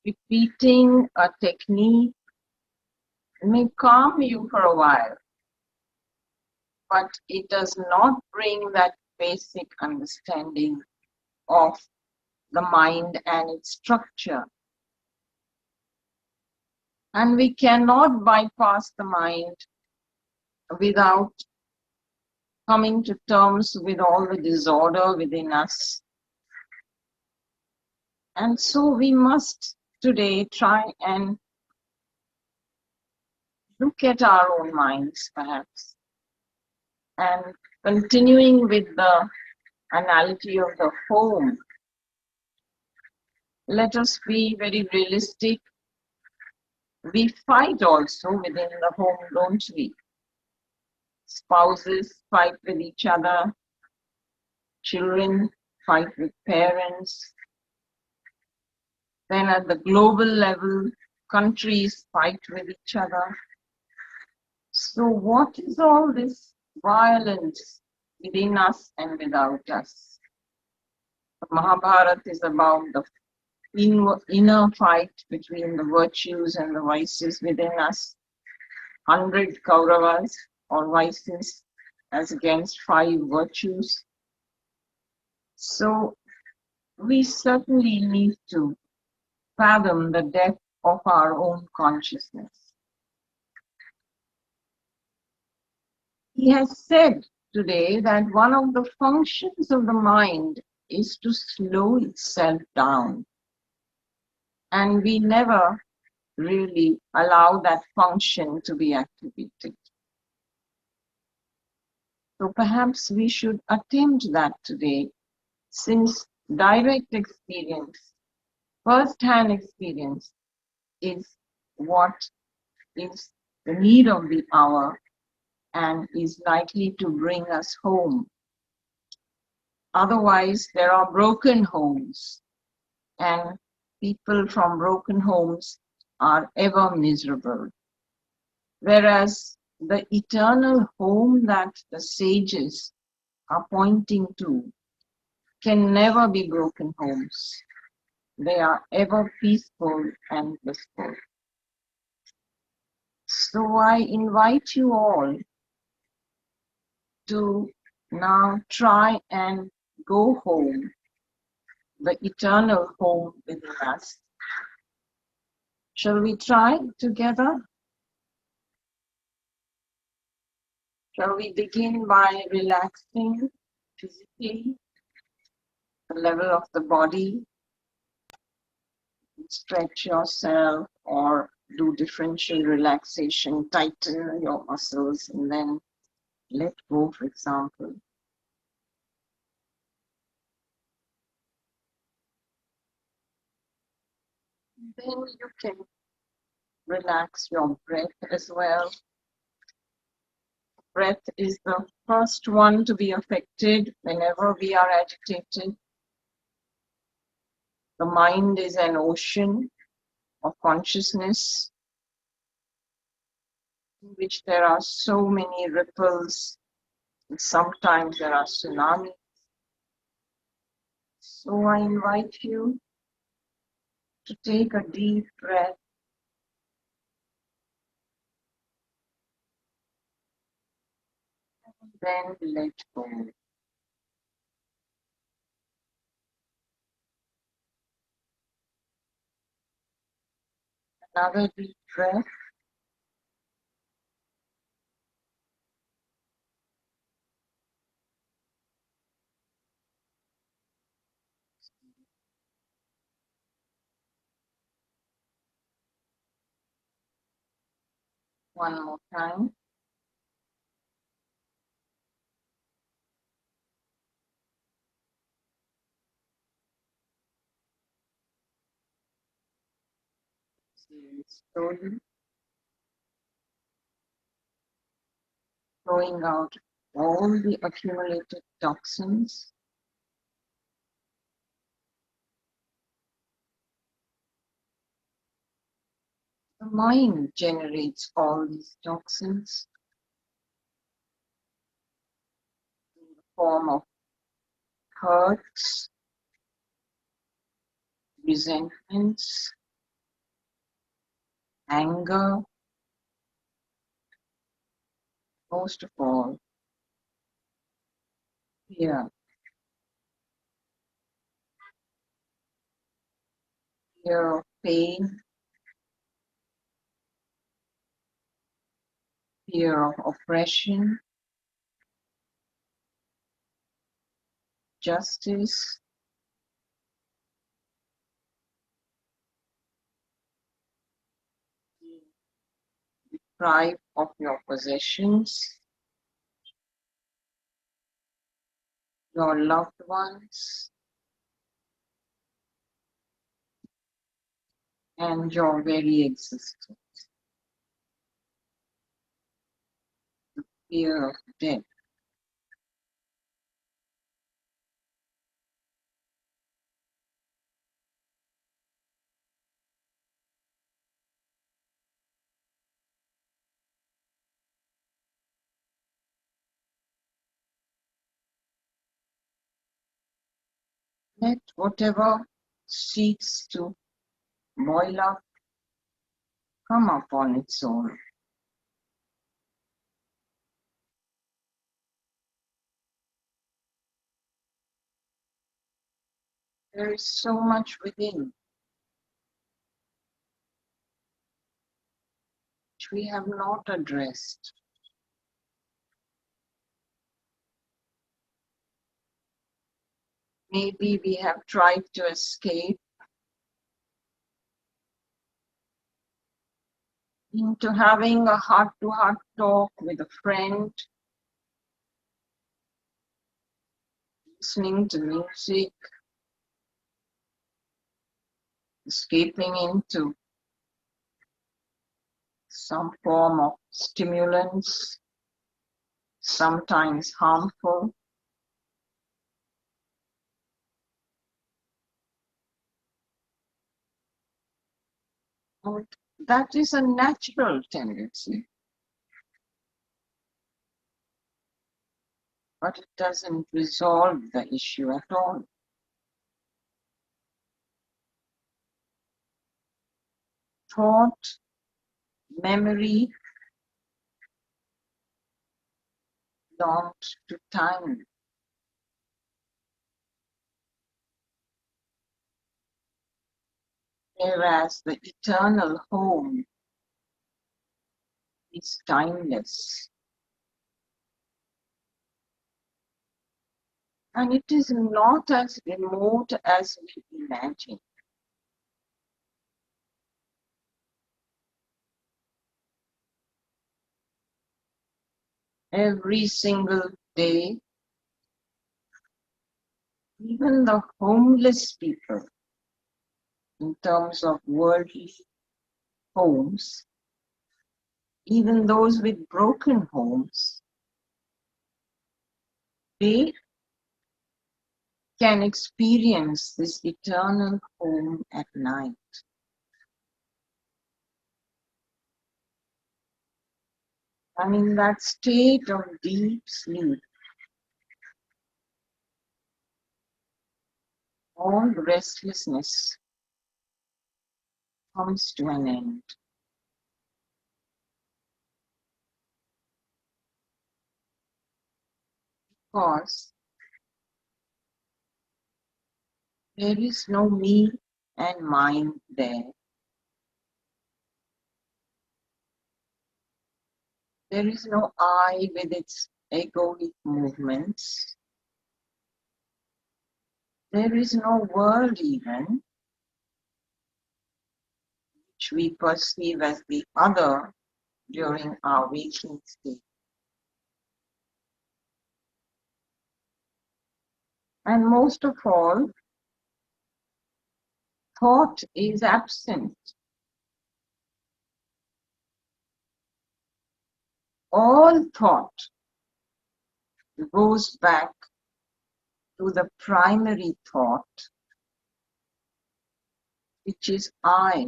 Repeating a technique may calm you for a while, but it does not bring that basic understanding of the mind and its structure. And we cannot bypass the mind without coming to terms with all the disorder within us. And so we must today try and look at our own minds, perhaps, and continuing with the analogy of the home, let us be very realistic. We fight also within the home, don't we? Spouses fight with each other, children fight with parents. Then at the global level, countries fight with each other. So what is all this violence within us and without us? The Mahabharata is about the inner fight between the virtues and the vices within us. 100 Kauravas or vices as against 5 virtues. So we certainly need to fathom the depth of our own consciousness. He has said today that one of the functions of the mind is to slow itself down. And we never really allow that function to be activated. So perhaps we should attempt that today, since direct experience, first-hand experience, is what is the need of the hour and is likely to bring us home. Otherwise, there are broken homes, and people from broken homes are ever miserable. Whereas the eternal home that the sages are pointing to can never be broken homes. They are ever peaceful and blissful. So I invite you all to now try and go home, the eternal home within us. Shall we try together? Shall we begin by relaxing physically, the level of the body? Stretch yourself or do differential relaxation, tighten your muscles and then let go, for example. Then you can relax your breath as well. Breath is the first one to be affected whenever we are agitated. The mind is an ocean of consciousness in which there are so many ripples, and sometimes there are tsunamis. So I invite you to take a deep breath and then let go. Another deep breath. One more time. Slowly throwing out all the accumulated toxins. The mind generates all these toxins in the form of hurts, resentments, anger, most of all, fear. Fear of pain, fear of oppression, justice, being deprived of your possessions, your loved ones, and your very existence. Fear of death. Let whatever seeks to boil up come up on its own. There is so much within which we have not addressed. Maybe we have tried to escape into having a heart-to-heart talk with a friend, listening to music, escaping into some form of stimulants, sometimes harmful. And that is a natural tendency, but it doesn't resolve the issue at all. Thought, memory belong to time. Whereas the eternal home is timeless. And it is not as remote as we imagine. Every single day, even the homeless people, in terms of worldly homes, even those with broken homes, they can experience this eternal home at night. And in that state of deep sleep, all restlessness comes to an end. Because there is no me and mine there. There is no I with its egoic movements. There is no world even, which we perceive as the other during our waking state. And most of all, thought is absent. All thought goes back to the primary thought, which is I,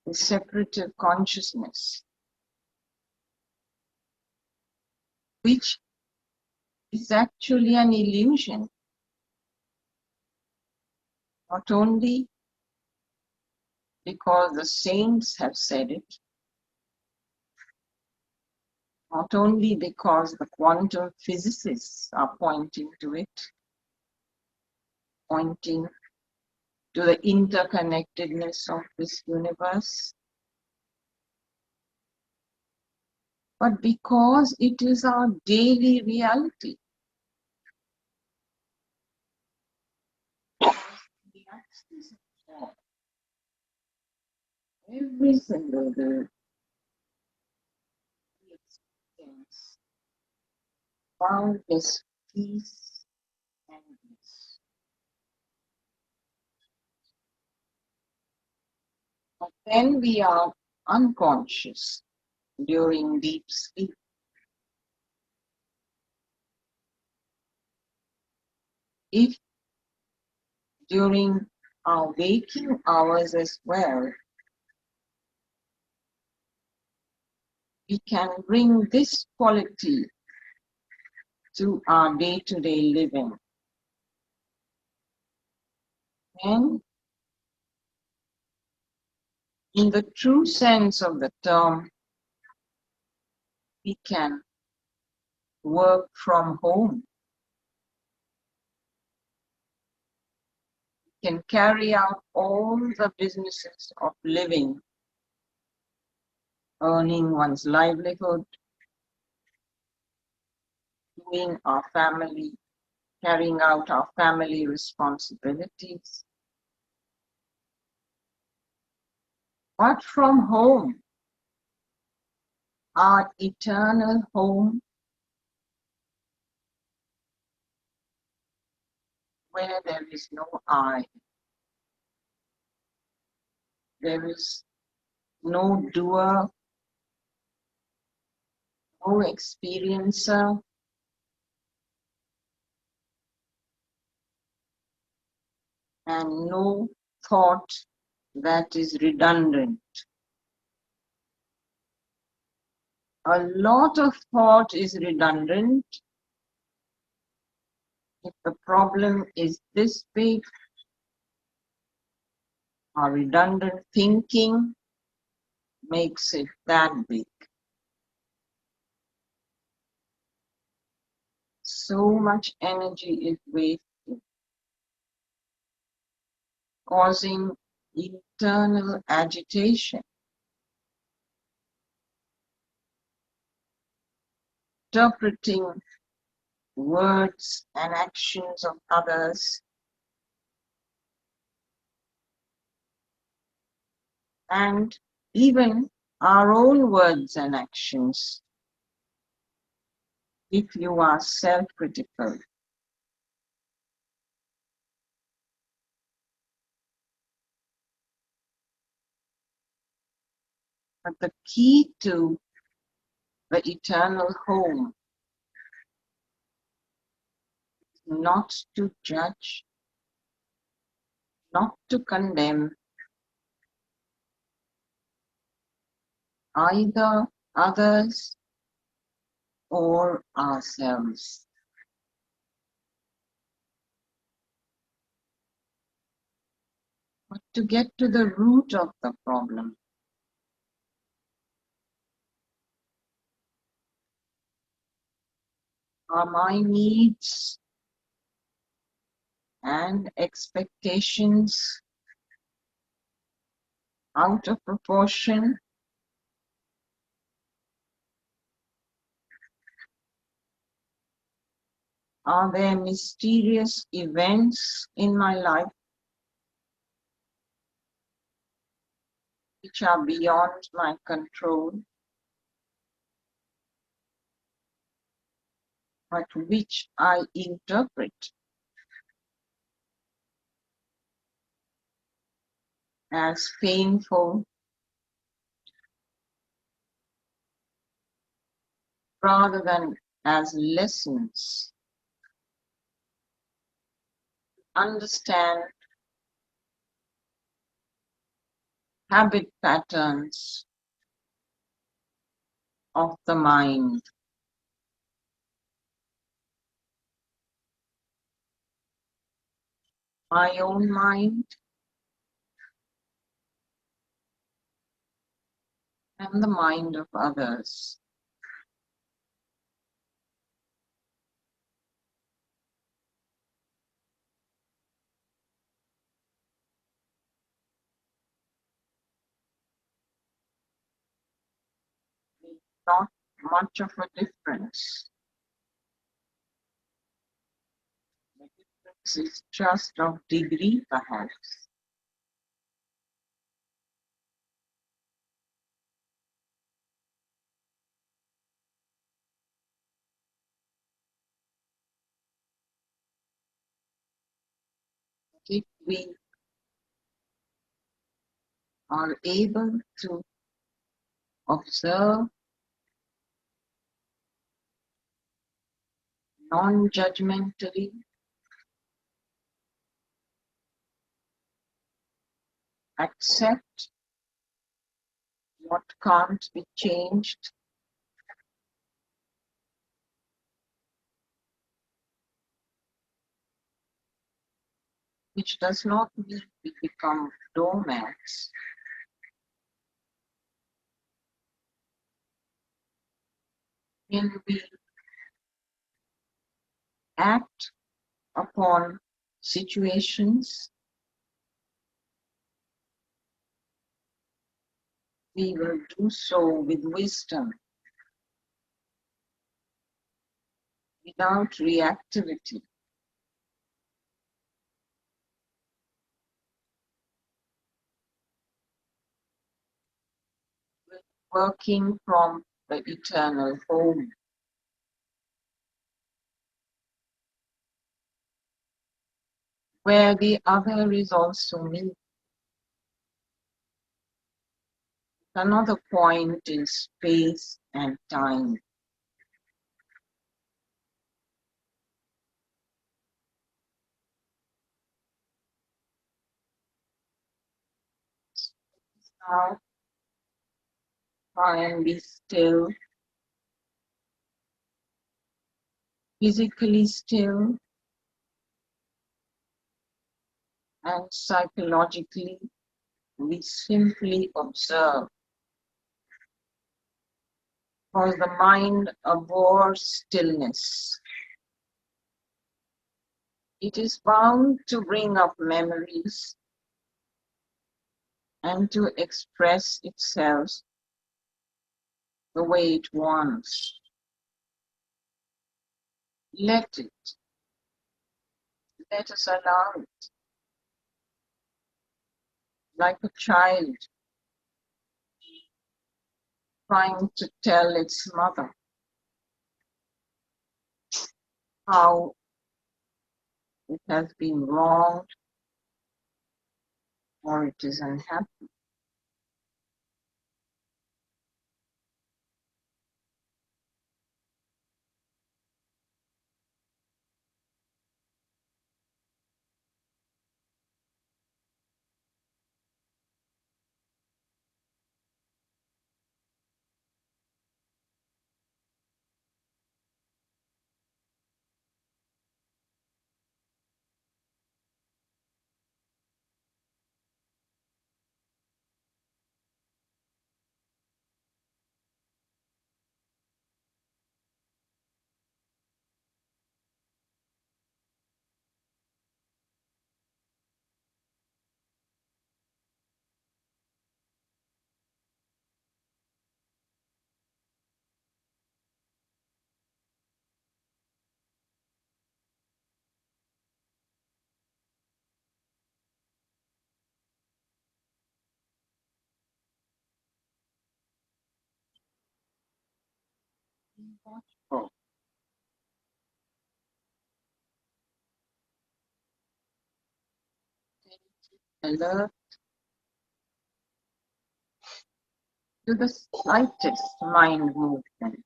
the separative consciousness, which is actually an illusion. Not only because the saints have said it, not only because the quantum physicists are pointing to it, pointing to the interconnectedness of this universe, but because it is our daily reality. The access of God, every single day, we experience boundless peace and bliss. But then we are unconscious during deep sleep. If during our waking hours as well, we can bring this quality to our day-to-day living, then in the true sense of the term, we can work from home. We can carry out all the businesses of living, earning one's livelihood, doing our family, carrying out our family responsibilities. But from home, our eternal home, where there is no I, there is no doer, no experiencer, and no thought that is redundant. A lot of thought is redundant. If the problem is this big, our redundant thinking makes it that big. So much energy is wasted, causing internal agitation, interpreting words and actions of others, and even our own words and actions, if you are self-critical. But the key to the eternal home is not to judge, not to condemn either others or ourselves. But to get to the root of the problem. Are my needs and expectations out of proportion? Are there mysterious events in my life which are beyond my control, but which I interpret as painful rather than as lessons? Understand habit patterns of the mind. My own mind and the mind of others. not much of a difference. The difference is just of degree, perhaps. If we are able to observe non-judgmentally, accept what can't be changed, which does not mean we become doormats. When we act upon situations, we will do so with wisdom, without reactivity. Working from the eternal home. Where the other is also me. Another point in space and time. Now try and be still, physically still, and psychologically we simply observe. For the mind abhors stillness. It is bound to bring up memories and to express itself the way it wants. Let it. Let us allow it. Like a child trying to tell its mother how it has been wronged or it is unhappy. Be watchful. Alert to the slightest mind movement.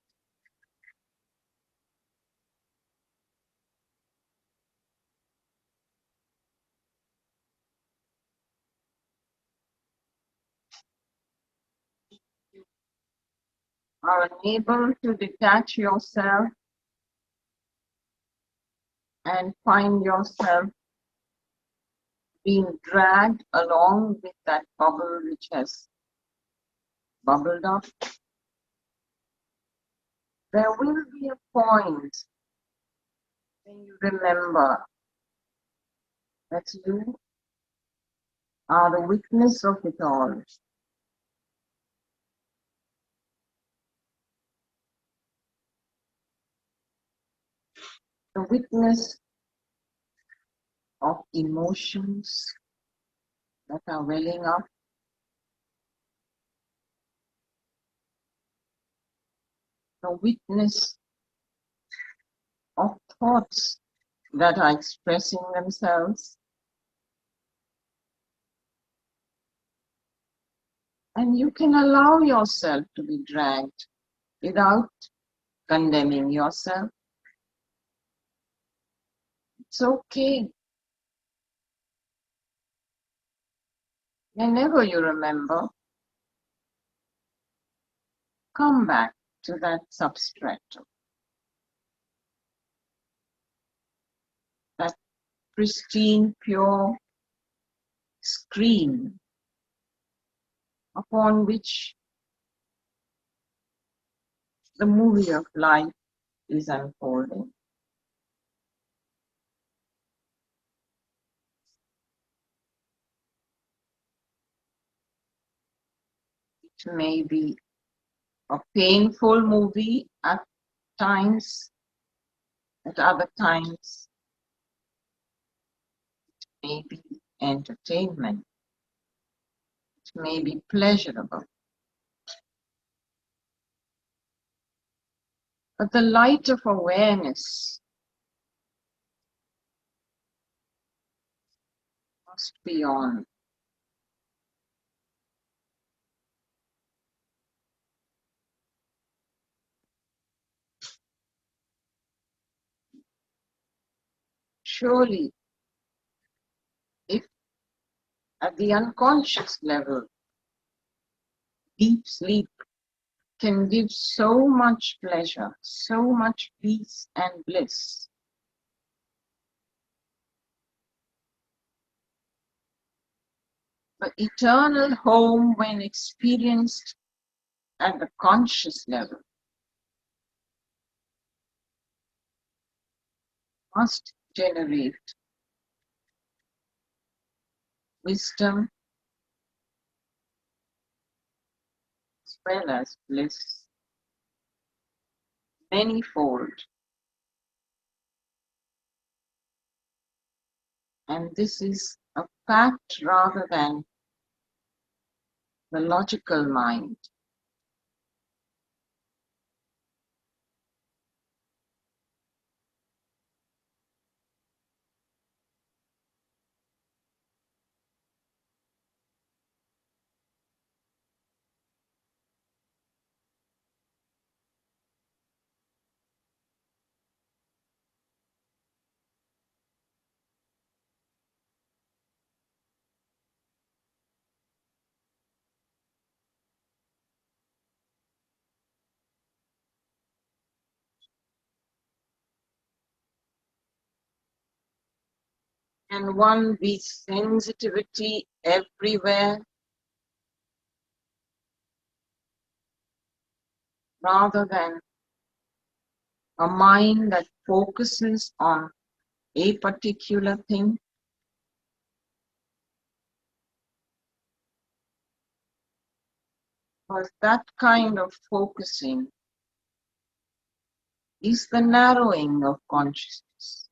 You are unable to detach yourself and find yourself being dragged along with that bubble which has bubbled up. There will be a point when you remember that you are the witness of it all. the witness of emotions that are welling up, the witness of thoughts that are expressing themselves, and you can allow yourself to be dragged without condemning yourself. It's okay. Whenever you remember, come back to that substratum, that pristine, pure screen upon which the movie of life is unfolding. It may be a painful movie at times, at other times it may be entertainment, it may be pleasurable. But the light of awareness must be on. Surely, if at the unconscious level, deep sleep can give so much pleasure, so much peace and bliss, the eternal home when experienced at the conscious level must generate wisdom as well as bliss, manifold. And this is a fact rather than the logical mind. And one with sensitivity everywhere rather than a mind that focuses on a particular thing. Because that kind of focusing is the narrowing of consciousness.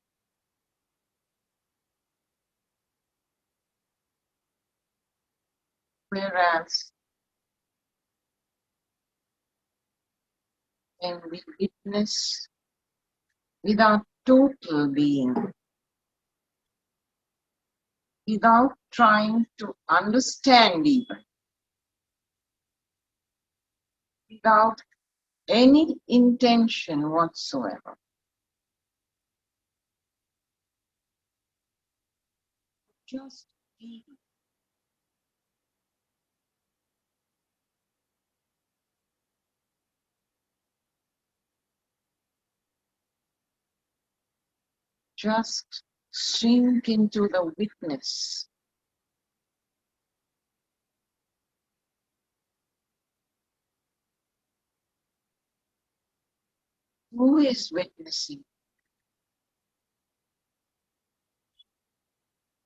Whereas when we witness with our total being, without trying to understand even, without any intention whatsoever, just be. Just sink into the witness. Who is witnessing?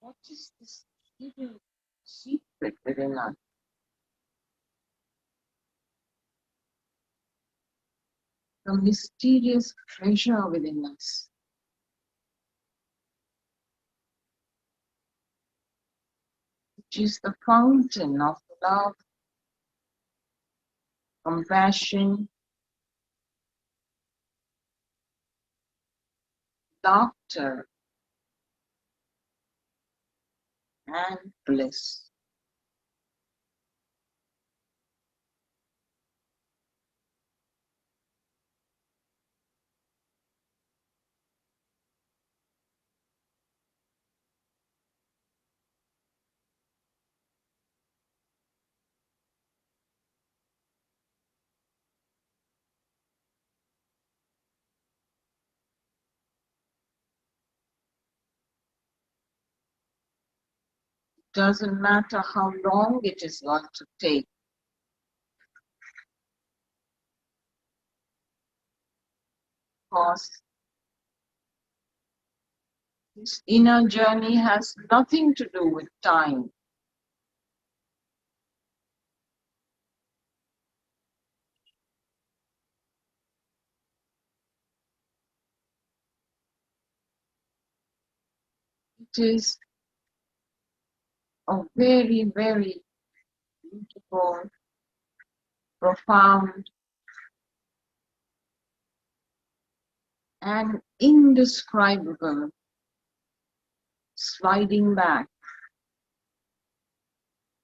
What is this hidden secret within us? The mysterious treasure within us. which is the fountain of love, compassion, laughter, and bliss. Doesn't matter how long it is going to take, because this inner journey has nothing to do with time. It is a very, very beautiful, profound, and indescribable sliding back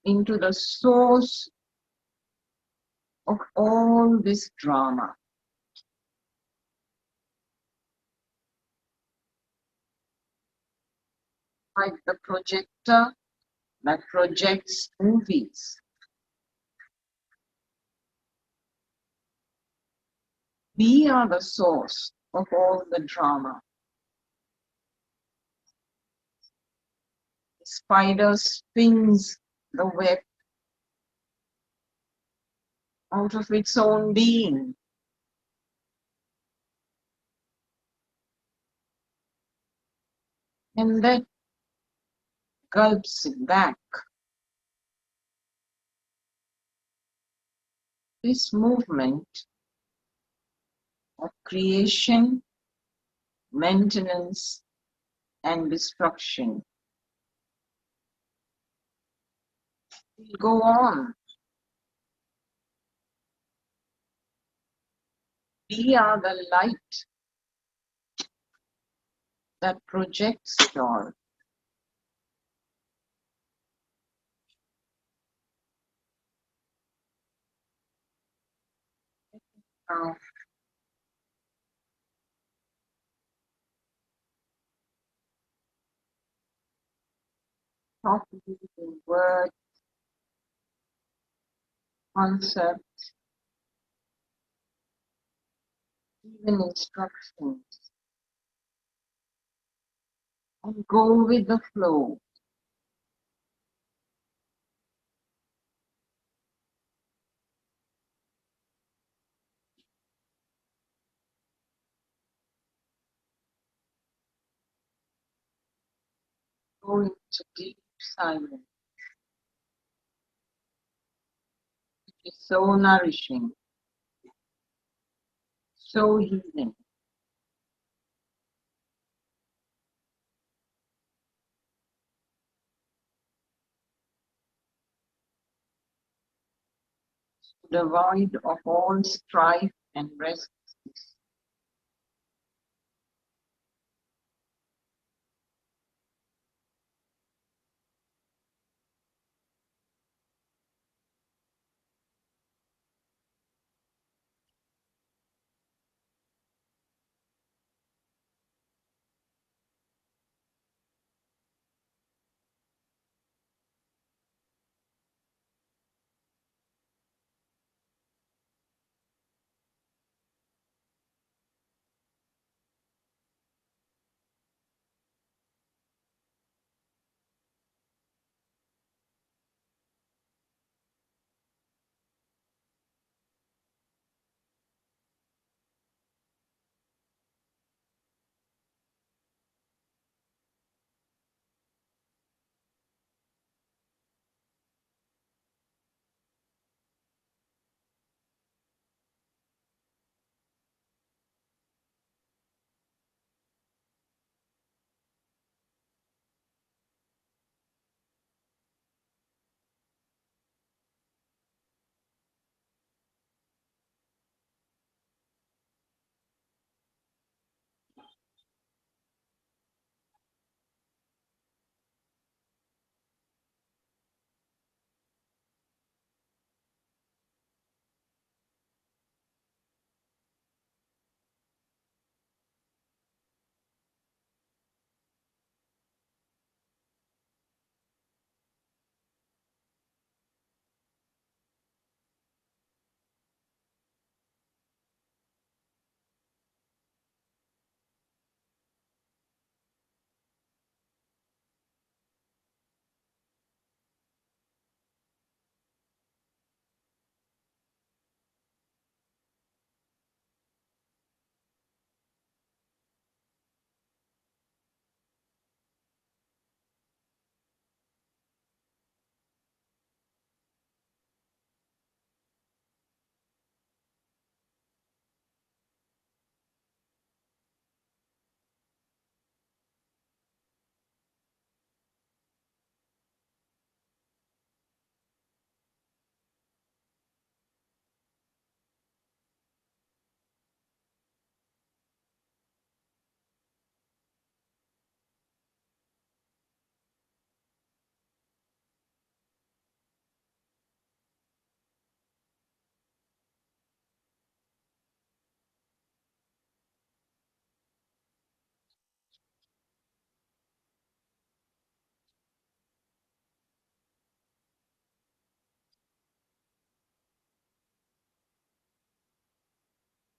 into the source of all this drama. Like the projector that projects movies. We are the source of all the drama. The spider spins the web out of its own being. And then gulps it back. This movement of creation, maintenance, and destruction will go on. We are the light that projects it all. Now, talk using words, concepts, even instructions, and go with the flow. Go into deep silence. It is so nourishing, so healing. Devoid of all strife and restlessness.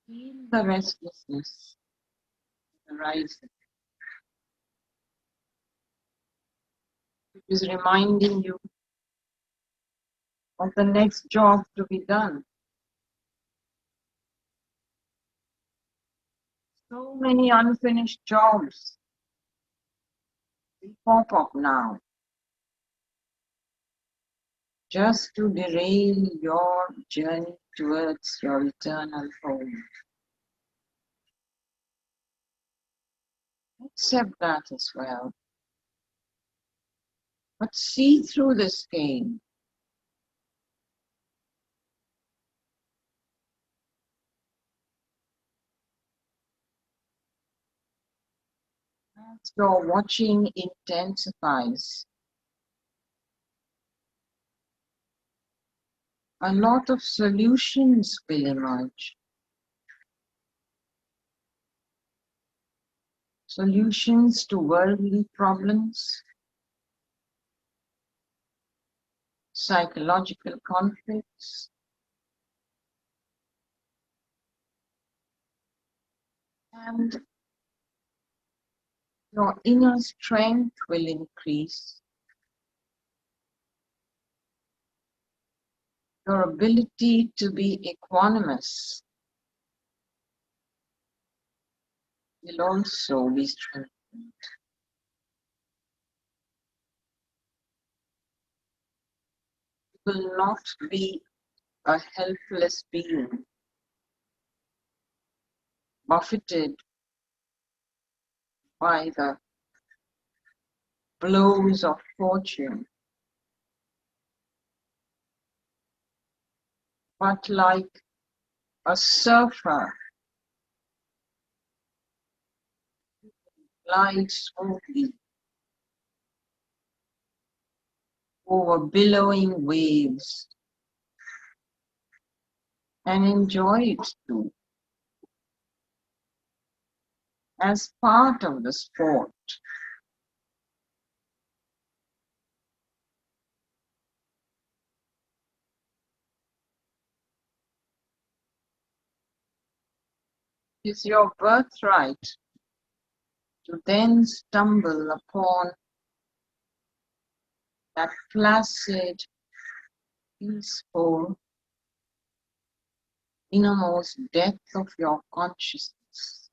Feel the restlessness arising. It is reminding you of the next job to be done. So many unfinished jobs will pop up now just to derail your journey towards your eternal home. Accept that as well. But see through this game. As your watching intensifies, a lot of solutions will emerge. Solutions to worldly problems, psychological conflicts, and your inner strength will increase. Your ability to be equanimous will also be strengthened. You will not be a helpless being, buffeted by the blows of fortune, but like a surfer glides smoothly over billowing waves and enjoy it too, as part of the sport. It is your birthright to then stumble upon that placid, peaceful, innermost depth of your consciousness.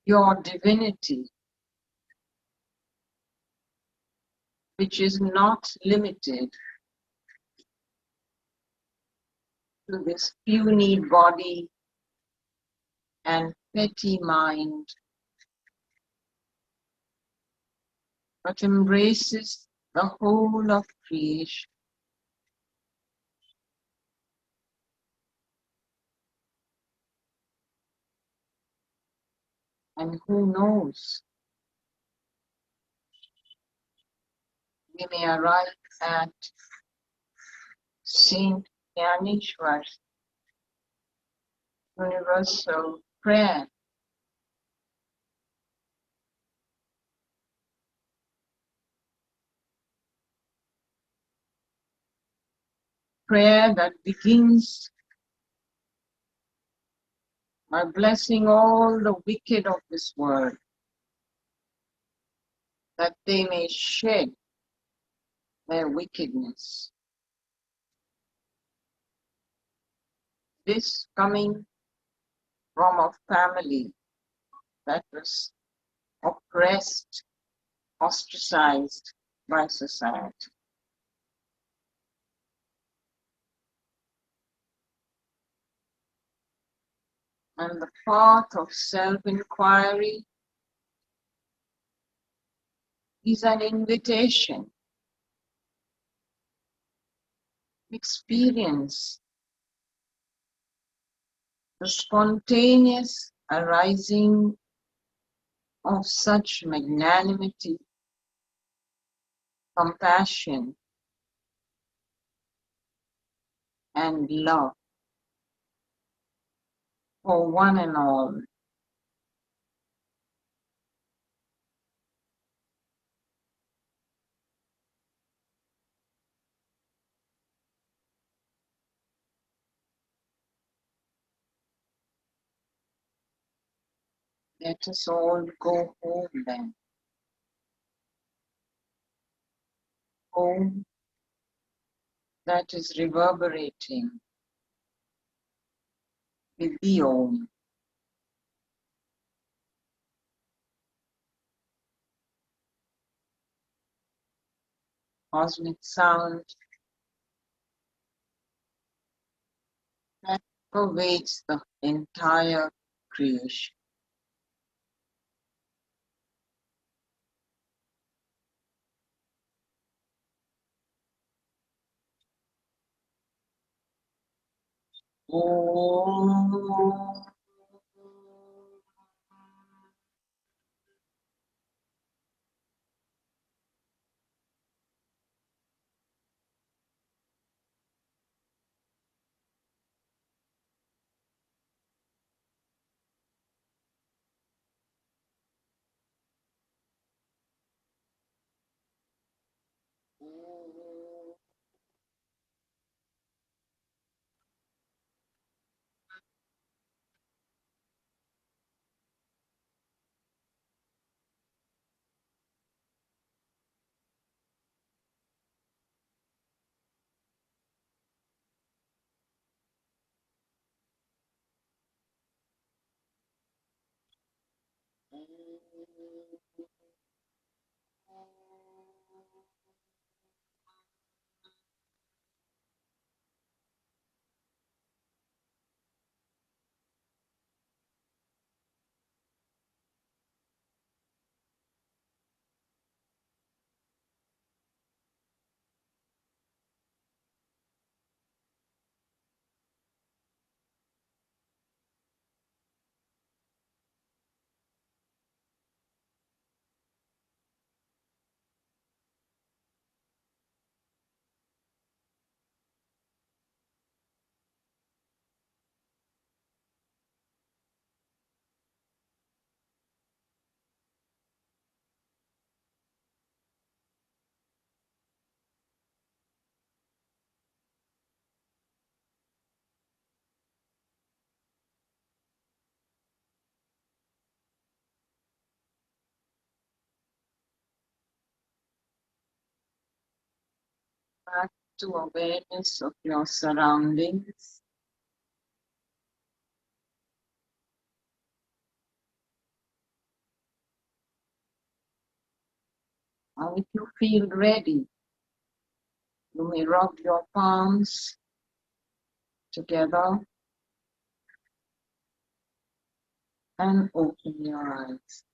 Your divinity, which is not limited to this puny body and petty mind, but embraces the whole of creation. And who knows, we may arrive at Saint Gyaneshwar's universal prayer. Prayer that begins by blessing all the wicked of this world, that they may shed their wickedness. This coming from a family that was oppressed, ostracized by society. And the path of self-inquiry is an invitation to experience the spontaneous arising of such magnanimity, compassion, and love for one and all. Let us all go home then. Home that is reverberating with the Om. Cosmic sound that pervades the entire creation. Om. Back to awareness of your surroundings. And if you feel ready, you may rub your palms together and open your eyes.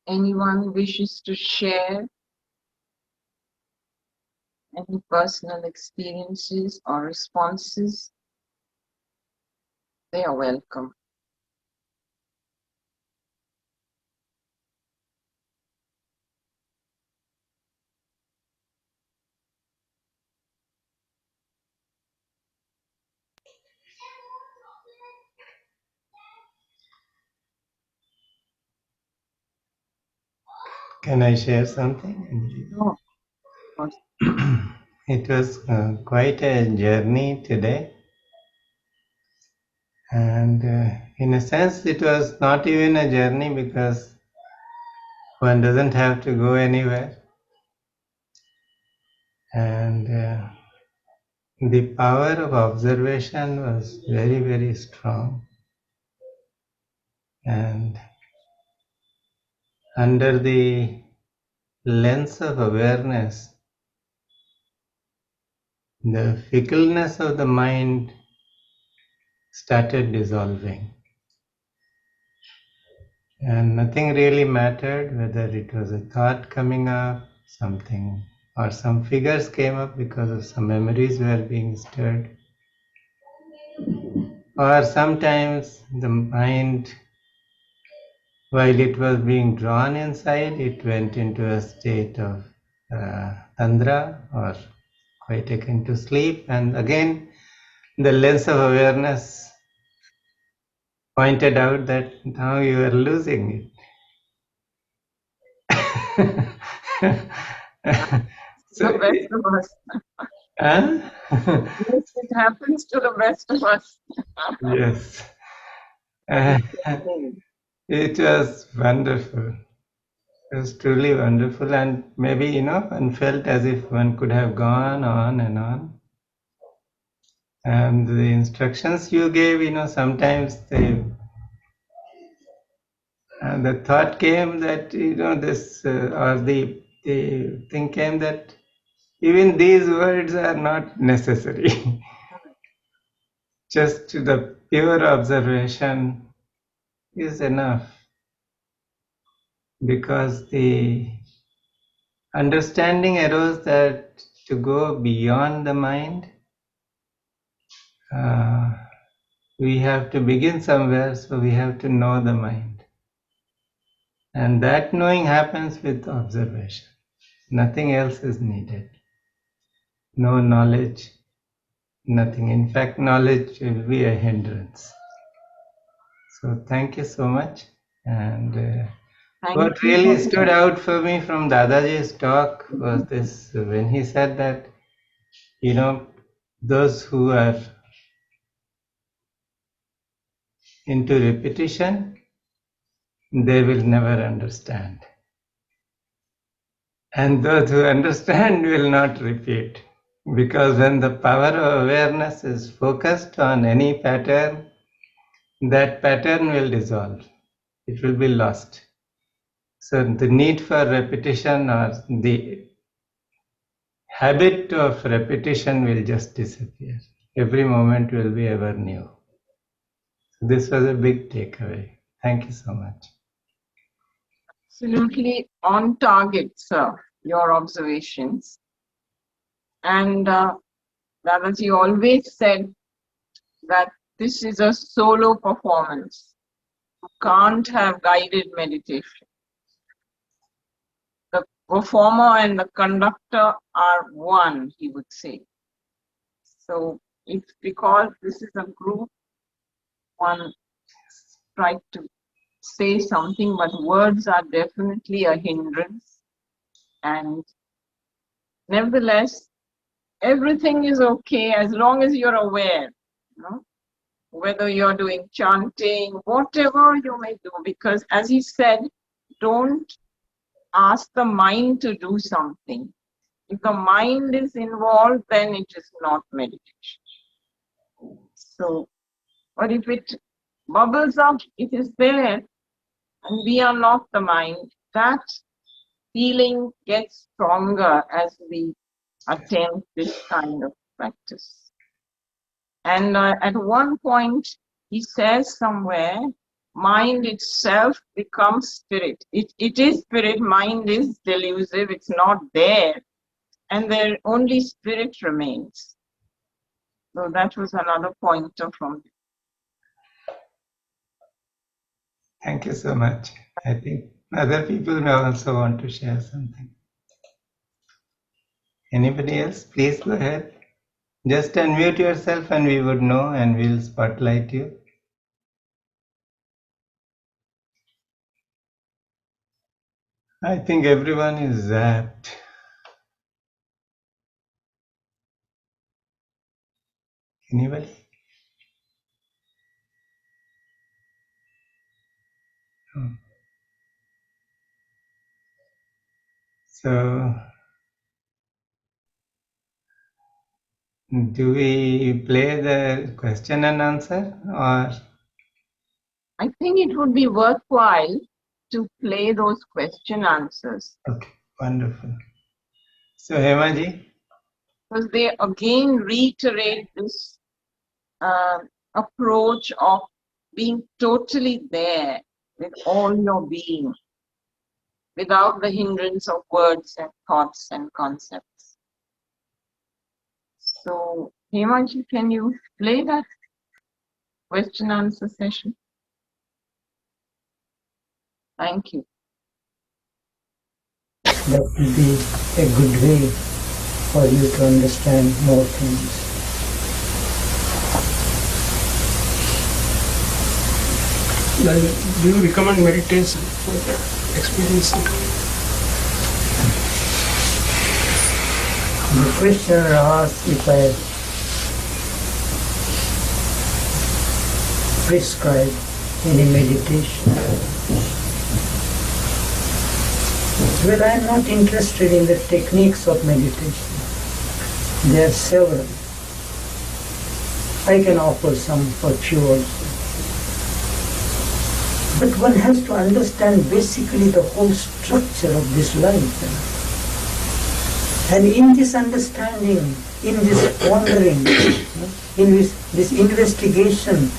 Anyone wishes to share any personal experiences or responses, they are welcome. Can I share something? No, of course. It was quite a journey today, and in a sense, it was not even a journey because one doesn't have to go anywhere, and the power of observation was very, very strong, and under the lens of awareness, the fickleness of the mind started dissolving. And nothing really mattered, whether it was a thought coming up, something, or some figures came up because of some memories were being stirred. Or sometimes the mind, while it was being drawn inside, it went into a state of tandra or quite akin to sleep. And again, the lens of awareness pointed out that now you are losing it. So, The best of us. huh? Yes, it happens to the best of us. Yes. That Uh, is the thing. it was wonderful. It was truly wonderful, and maybe, one felt as if one could have gone on and on. And the instructions you gave, sometimes the thought came that, this, or the thing came that even these words are not necessary. Just the pure observation is enough, because the understanding arose that to go beyond the mind, uh, we have to begin somewhere, so we have to know the mind. And that knowing happens with observation. Nothing else is needed. No knowledge, nothing. In fact, knowledge will be a hindrance. So thank you so much. And Thank what you really for stood out for me from Dadaji's talk was this, when he said that, those who are into repetition, they will never understand. And those who understand will not repeat. Because when the power of awareness is focused on any pattern, that pattern will dissolve. It will be lost. So the need for repetition, or the habit of repetition, will just disappear. Every moment will be ever new. So this was a big takeaway. Thank you so much. absolutely on target, sir, your observations. And Dadaji always said that this is a solo performance. You can't have guided meditation. The performer and the conductor are one, he would say. So it's because this is a group, one tried to say something, but words are definitely a hindrance. And nevertheless, everything is okay as long as you're aware, whether you're doing chanting, whatever you may do, because as he said, don't ask the mind to do something. If the mind is involved, then it is not meditation. So, but if it bubbles up, it is there, and we are not the mind. That feeling gets stronger as we attempt this kind of practice. And at one point, he says somewhere, mind itself becomes spirit. It is spirit, mind is delusive, it's not there. And there only spirit remains. So that was another pointer from him. Thank you so much. I think other people may also want to share something. Anybody else? Please go ahead. Just unmute yourself and we would know, and we'll spotlight you. I think everyone is zapped. Anybody? Oh. So, do we play the question and answer, or? I think it would be worthwhile to play those question answers. Okay, wonderful. So, Hemaji? Because they again reiterate this approach of being totally there, with all your being, without the hindrance of words and thoughts and concepts. So, Himanshi, can you play that question answer session? Thank you. That will be a good way for you to understand more things. Do you recommend meditation for experiencing? The questioner asked if I prescribe any meditation. Well, I am not interested in the techniques of meditation. There are several. I can offer some for few also. But one has to understand basically the whole structure of this life. And in this understanding, in this pondering, in this investigation,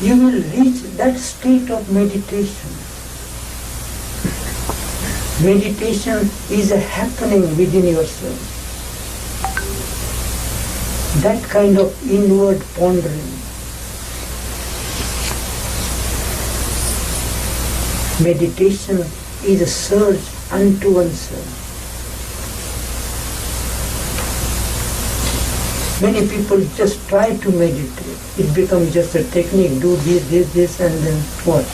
you will reach that state of meditation. Meditation is a happening within yourself. That kind of inward pondering. Meditation is a search unto oneself. Many people just try to meditate. It becomes just a technique, do this, and then what?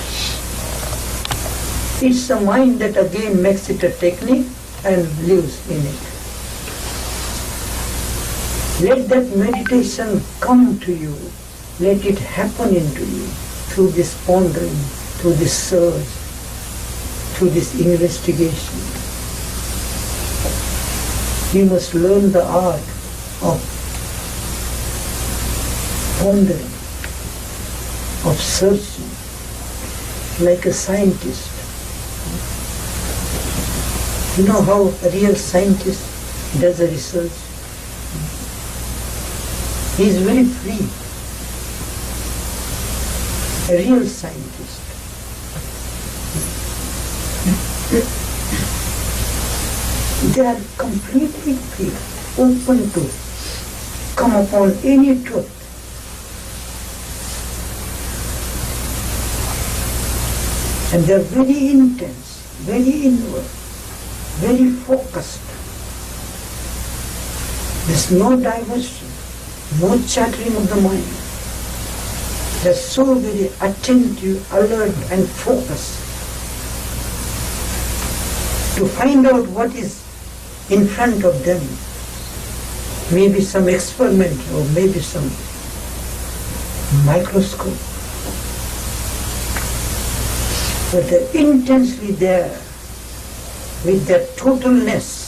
It's the mind that again makes it a technique and lives in it. Let that meditation come to you. Let it happen into you through this pondering, through this search, through this investigation. You must learn the art of pondering, of searching, like a scientist. You know how a real scientist does a research? He is very free. A real scientist. They are completely free, open to come upon any truth. And they are very intense, very inward, very focused. There's no diversion, no chattering of the mind. They're so very attentive, alert and focused to find out what is in front of them. Maybe some experiment or maybe some microscope. But they're intensely there with their totalness.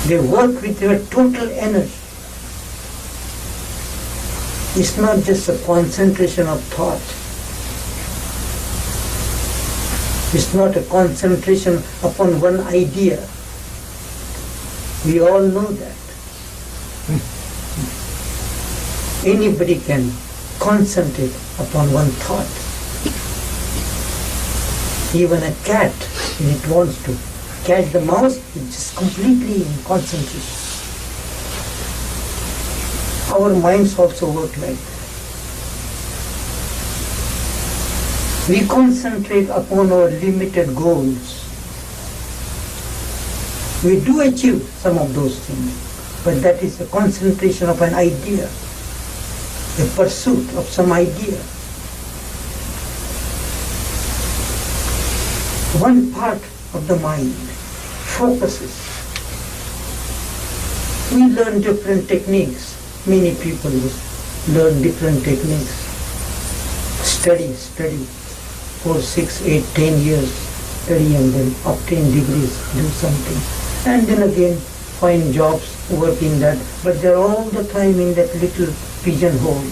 They work with their total energy. It's not just a concentration of thought. It's not a concentration upon one idea. We all know that. Anybody can concentrate upon one thought. Even a cat, when it wants to catch the mouse, it's just completely in concentration. Our minds also work like that. We concentrate upon our limited goals. We do achieve some of those things, but that is a concentration of an idea, a pursuit of some idea. One part of the mind focuses. We learn different techniques. Many people learn different techniques. Study. 4, 6, 8, 10 years study and then obtain degrees, do something. And then again find jobs, work in that. But they're all the time in that little pigeonhole.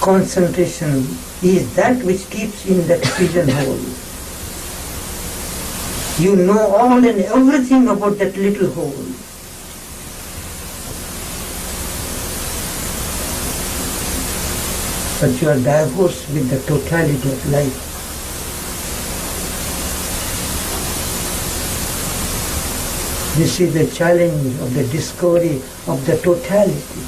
Concentration is that which keeps in that pigeonhole. You know all and everything about that little hole. but you are divorced with the totality of life. This is the challenge of the discovery of the totality.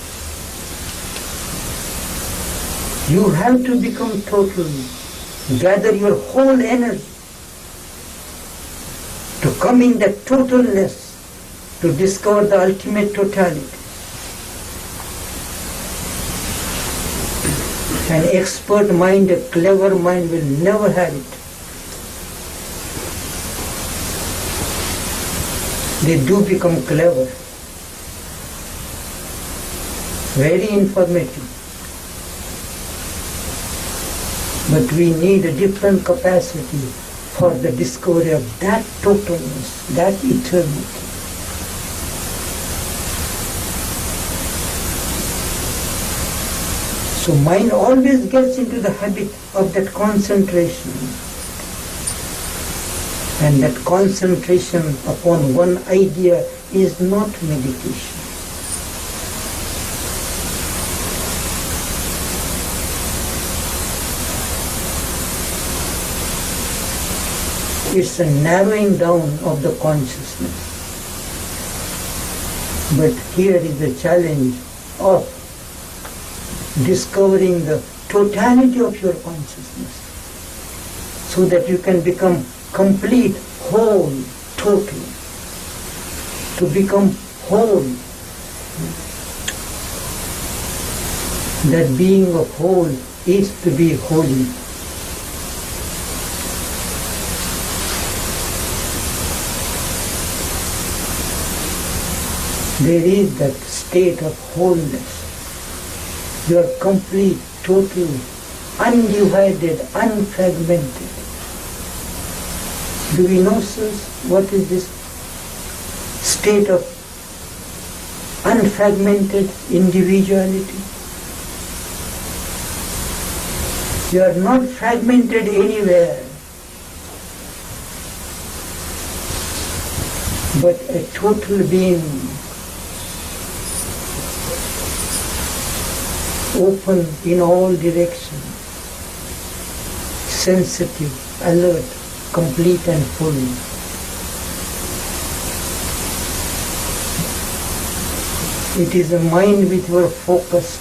You have to become total, gather your whole energy to come in that totalness, to discover the ultimate totality. An expert mind, a clever mind will never have it. They do become clever, very informative. But we need a different capacity for the discovery of that totalness, that eternity. So mind always gets into the habit of that concentration. And that concentration upon one idea is not meditation. It's a narrowing down of the consciousness. But here is the challenge of discovering the totality of your consciousness so that you can become complete, whole, total. To become whole. That being of whole is to be holy. There is that state of wholeness. You are complete, total, undivided, unfragmented. Do we know, sirs, what is this state of unfragmented individuality? You are not fragmented anywhere, but a total being, open in all directions, sensitive, alert, complete and full. It is a mind which were focused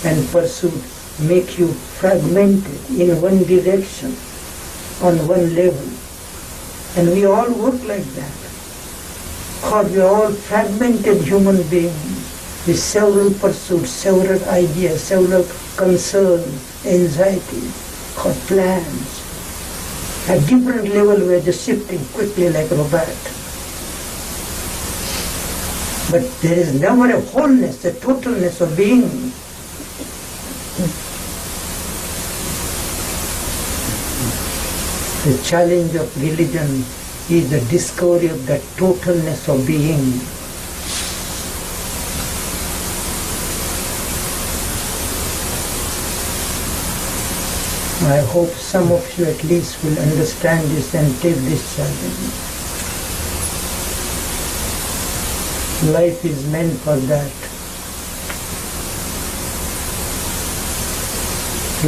and pursued make you fragmented in one direction, on one level. And we all work like that. For we are all fragmented human beings with several pursuits, several ideas, several concerns, anxieties, or plans. At different level we are just shifting quickly like a robot. But there is never a wholeness, a totalness of being. The challenge of religion is the discovery of that totalness of being. I hope some of you at least will understand this and take this challenge. Life is meant for that.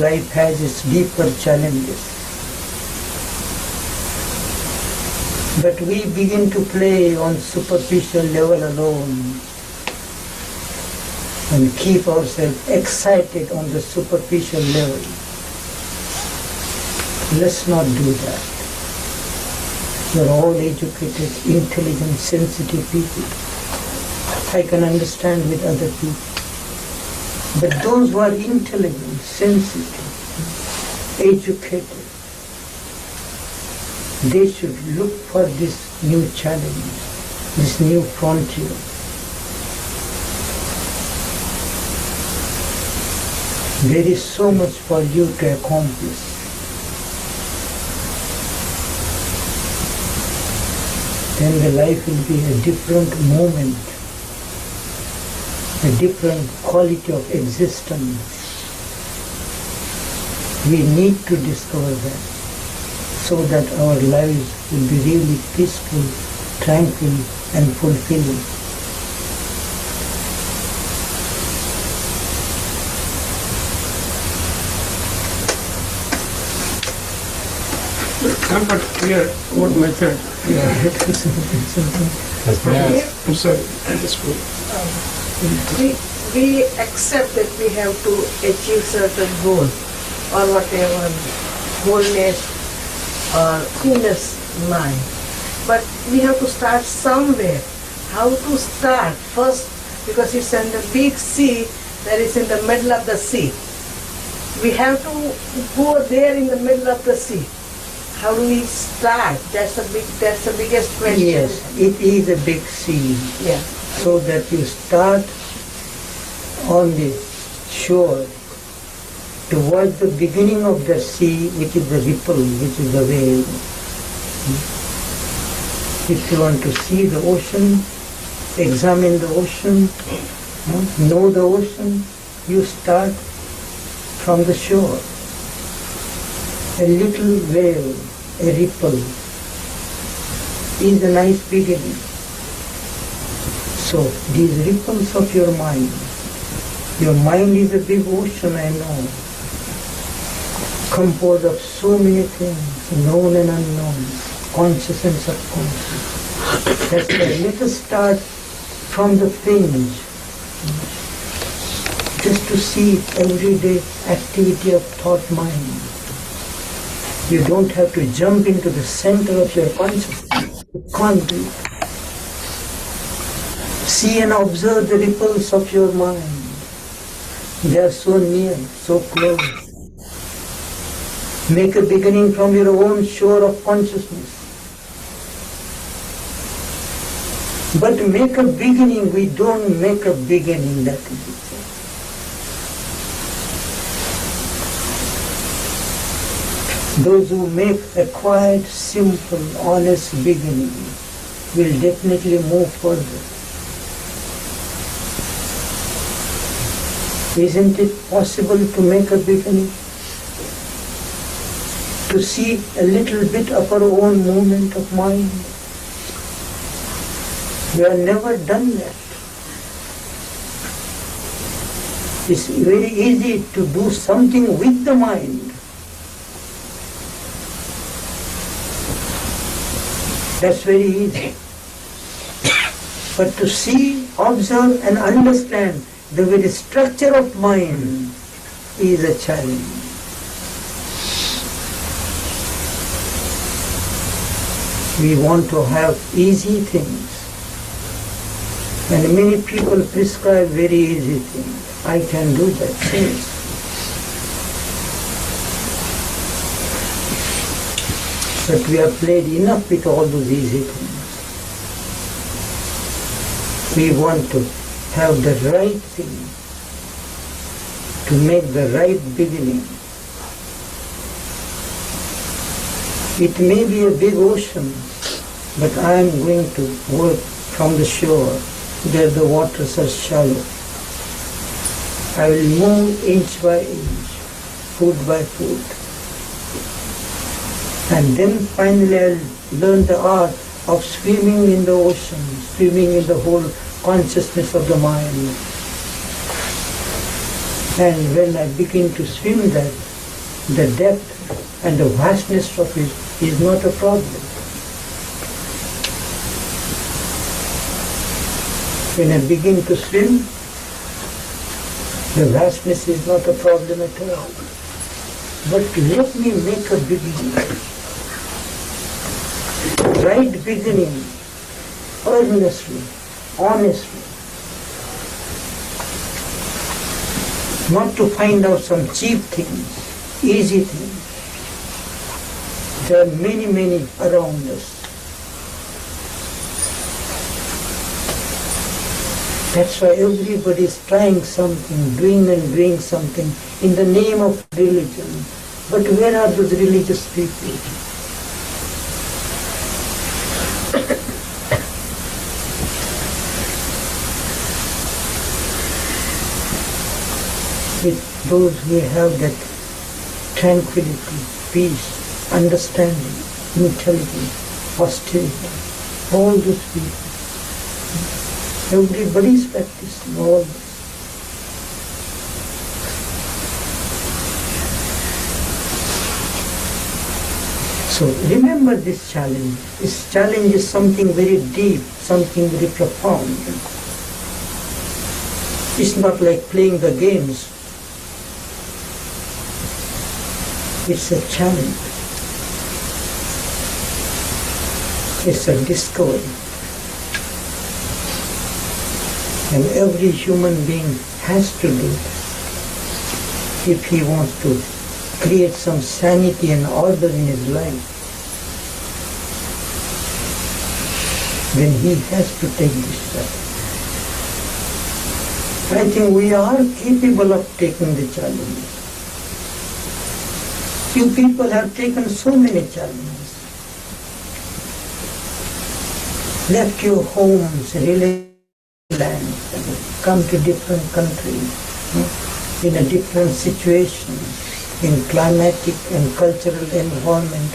Life has its deeper challenges. But we begin to play on superficial level alone and keep ourselves excited on the superficial level. Let's not do that. You're all educated, intelligent, sensitive people. I can understand with other people. But those who are intelligent, sensitive, educated, they should look for this new challenge, this new frontier. There is so much for you to accomplish. Then the life will be a different moment, a different quality of existence. We need to discover that, so that our lives will be really peaceful, tranquil, and fulfilling. But here, what method? I'm sorry, I just go. We accept that we have to achieve certain goal or whatever, wholeness or thinness mind. But we have to start somewhere. How to start? First, because it's in the big sea that is in the middle of the sea. We have to go there in the middle of the sea. How do we start? That's the biggest question. Yes, it is a big sea. Yeah. So that you start on the shore towards the beginning of the sea, which is the ripple, which is the wave. If you want to see the ocean, examine the ocean, know the ocean, you start from the shore. A little wave, a ripple, is a nice beginning. So these ripples of your mind is a big ocean, I know, composed of so many things, known and unknown, conscious and subconscious. That's why let us start from the fringe, just to see everyday activity of thought mind. You don't have to jump into the center of your consciousness. You can't do it. See and observe the ripples of your mind. They are so near, so close. Make a beginning from your own shore of consciousness. But make a beginning, we don't make a beginning, that is it. Those who make a quiet, simple, honest beginning will definitely move further. Isn't it possible to make a beginning? To see a little bit of our own movement of mind? We have never done that. It's very easy to do something with the mind. That's very easy. But to see, observe and understand the very structure of mind is a challenge. We want to have easy things. And many people prescribe very easy things. I can do that. Yes. But we have played enough with all those easy things. We want to have the right thing, to make the right beginning. It may be a big ocean, but I am going to work from the shore where the waters are shallow. I will move inch by inch, foot by foot. And then finally I will learn the art of swimming in the ocean, swimming in the whole consciousness of the mind. And when I begin to swim that, the depth and the vastness of it is not a problem. When I begin to swim, the vastness is not a problem at all. But let me make a beginning. Right beginning, earnestly, honestly. Not to find out some cheap things, easy things. There are many, many around us. That's why everybody is trying something, doing something in the name of religion. But where are those religious people? With those who have that tranquility, peace, understanding, intelligence, austerity, all those people. Everybody is practicing all this. So remember this challenge. This challenge is something very deep, something very profound. It's not like playing the games. It's a challenge. It's a discovery. And every human being has to do it if he wants to create some sanity and order in his life. Then he has to take this step. I think we are capable of taking the challenges. You people have taken so many challenges. Left your homes, really land, come to different countries, in a different situation, in climatic and cultural environment.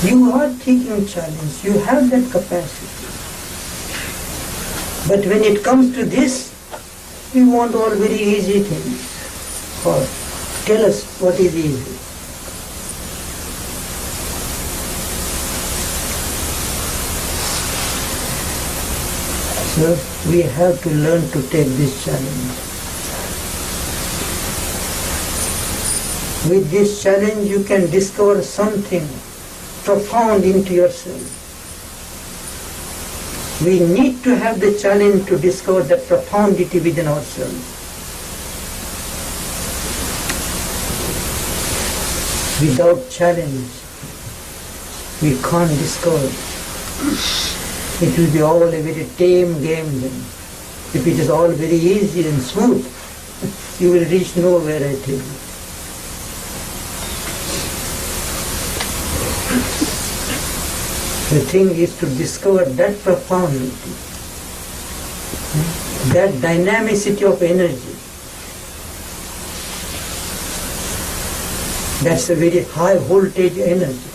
You are taking challenge, you have that capacity. But when it comes to this, we want all very easy things. Or tell us what is easy. So we have to learn to take this challenge. With this challenge you can discover something profound into yourself. We need to have the challenge to discover the profundity within ourselves. Without challenge, we can't discover. It will be all a very tame game then. If it is all very easy and smooth, you will reach nowhere, I tell you. The thing is to discover that profundity, that dynamicity of energy. That's a very high voltage energy.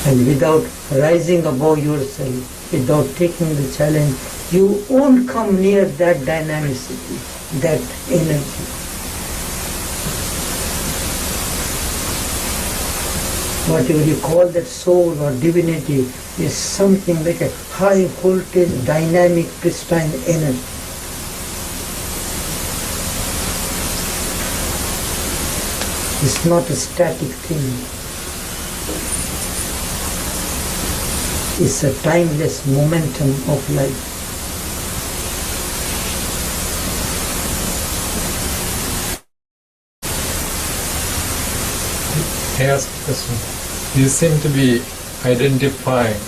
And without rising above yourself, without taking the challenge, you won't come near that dynamicity, that energy. Whatever you call that soul or divinity is something like a high voltage, dynamic, pristine energy. It's not a static thing. It's a timeless momentum of life. I ask a question. You seem to be identifying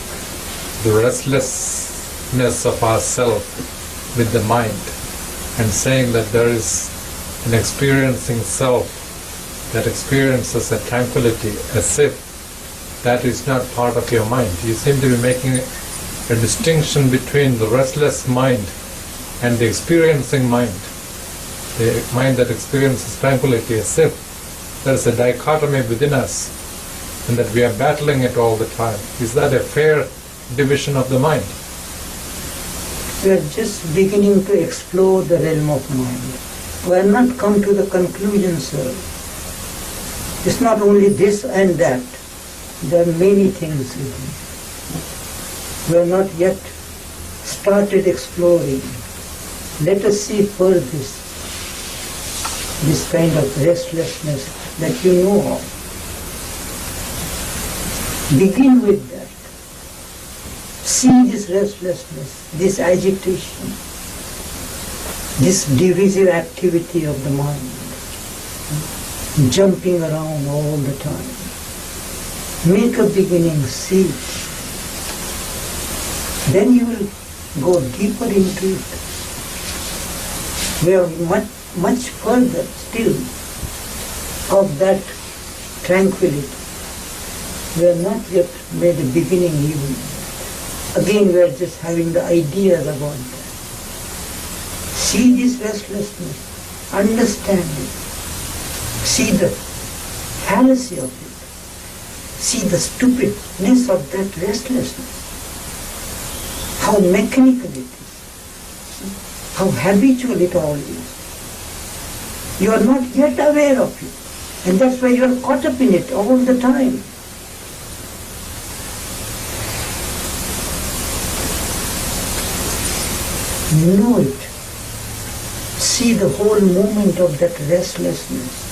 the restlessness of ourself with the mind and saying that there is an experiencing self that experiences a tranquility as if that is not part of your mind. You seem to be making a distinction between the restless mind and the experiencing mind, the mind that experiences tranquility, as if there is a dichotomy within us and that we are battling it all the time. Is that a fair division of the mind? We are just beginning to explore the realm of mind. We have not come to the conclusion, sir. It's not only this and that. There are many things within. We have not yet started exploring. Let us see further this kind of restlessness that you know of. Begin with that. See this restlessness, this agitation, this divisive activity of the mind, jumping around all the time. Make a beginning, see it. Then you will go deeper into it. We are much further still of that tranquility. We are not yet made a beginning even. Again, we are just having the ideas about that. See this restlessness, understand it. See the fallacy of it. See the stupidness of that restlessness. How mechanical it is. How habitual it all is. You are not yet aware of it. And that's why you are caught up in it all the time. Know it. See the whole moment of that restlessness.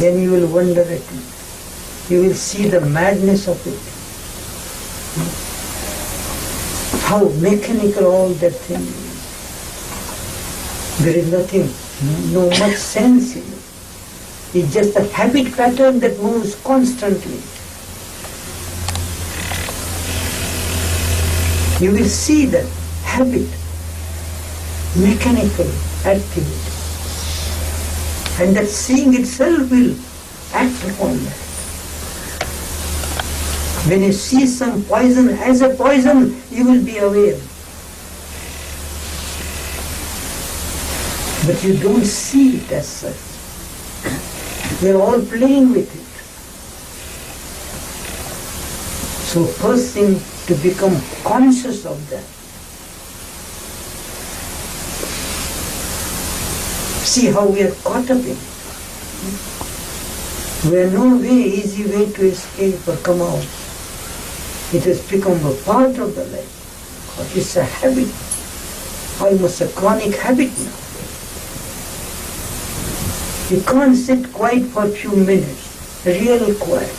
Then you will wonder at it. You will see the madness of it. How mechanical all that thing is. There is nothing, no much sense in it. It's just a habit pattern that moves constantly. You will see that habit, mechanical activity. And that seeing itself will act upon that. When you see some poison as a poison, you will be aware. But you don't see it as such. We are all playing with it. So first thing, to become conscious of that. See how we are caught up in it. We have no easy way to escape or come out. It has become a part of the life. But it's a habit, almost a chronic habit now. You can't sit quiet for a few minutes, real quiet.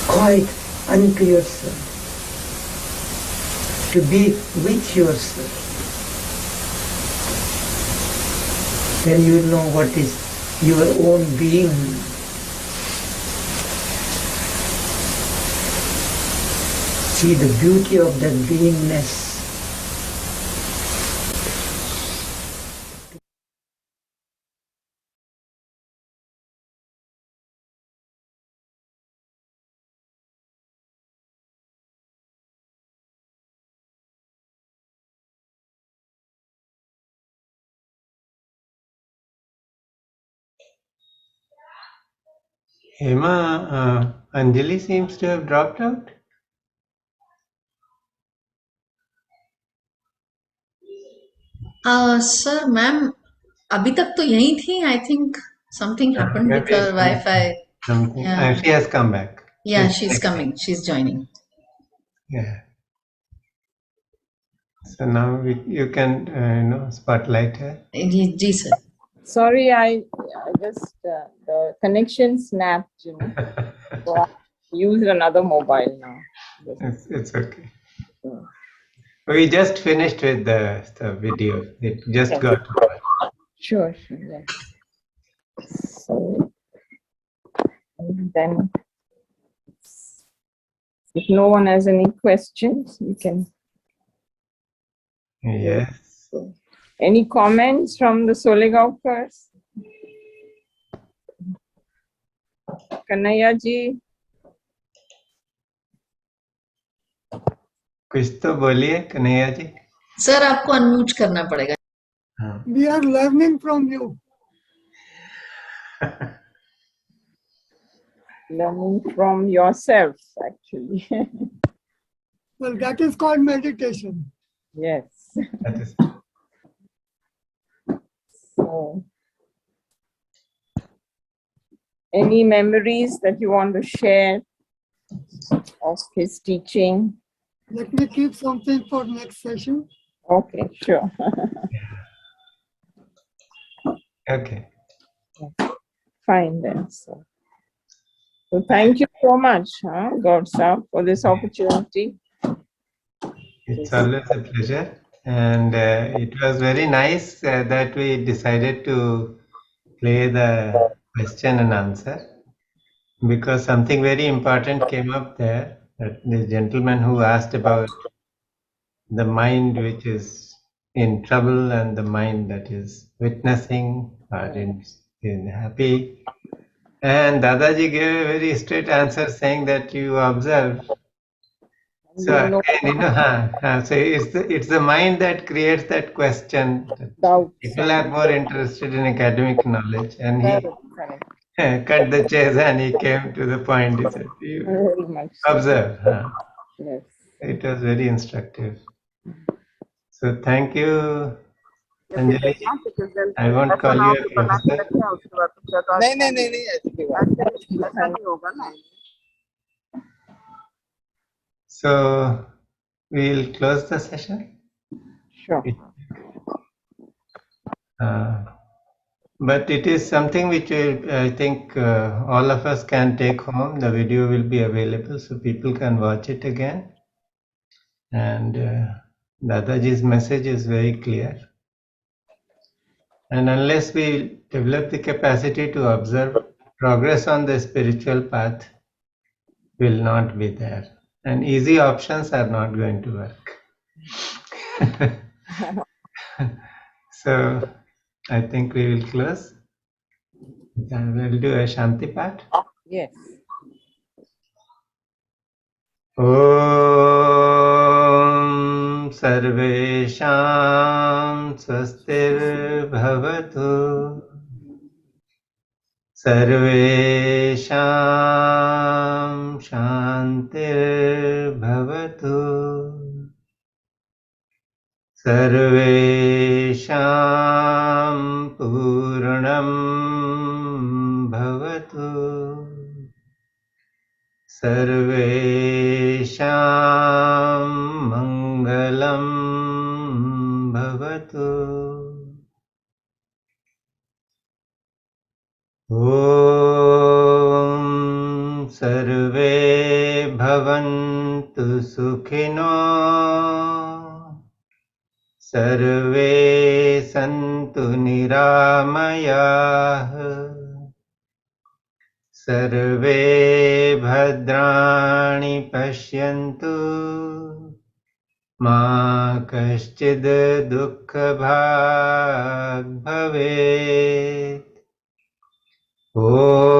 Quiet unto yourself. To be with yourself. Then you will know what is your own being. See the beauty of that beingness. Hema, Anjali seems to have dropped out. Sir ma'am अभी तक तो यही थी. I think something happened with her Wi-Fi. Something. Yeah. She has come back. Yeah, she's coming. She's joining. Yeah. So now you can spotlight her. Ji sir. Sorry, I just the connection snapped, So I use another mobile now. It's okay. We just finished with the video. It just Yes. got over. Sure, yes. So, and then, if no one has any questions, we can. Yes. So, any comments from the Solegaonkars? Kanaya ji? कुछ तो बोलिए Kanhaiya ji. Sir आपको unmute करना पड़ेगा. We are learning from you. Learning from yourself, actually. Well, that is called meditation. Yes. That is. So, any memories that you want to share of his teaching? Let me keep something for next session. Okay, sure. Okay. Fine then. So thank you so much, God sir, for this opportunity. It's always a pleasure. And it was very nice that we decided to play the question and answer, because something very important came up there. That the gentleman who asked about the mind which is in trouble and the mind that is witnessing or in happy. And Dadaji gave a very straight answer saying that you observe. So again, so it's the mind that creates that question. Doubts. People are more interested in academic knowledge, and he Correct. cut the chase and he came to the point. He said, "You Very much so. observe." Yes. It was very instructive. So thank you, Anjali, I won't call you a professor. नहीं नहीं नहीं नहीं ऐसी कोई बात नहीं। So we'll close the session. Sure. But it is something which I think all of us can take home. The video will be available so people can watch it again. And Dadaji's message is very clear. And unless we develop the capacity to observe, progress on the spiritual path will not be there. And easy options are not going to work. So I think we will close. And we'll do a Shanti Path. Yes. ॐ सर्वेषां स्वस्तिर्भवतु सर्वेषां शान्तिर्भवतु सर्वेषां पूर्णं भवतु सर्वेषां मङ्गलं भवतु ॐ सर्वे भवन्तु सुखिनो सर्वे सन्तु निरामयाः सर्वे भद्राणि पश्यन्तु मा कश्चिद् दुःखभाग् भवेत् ॐ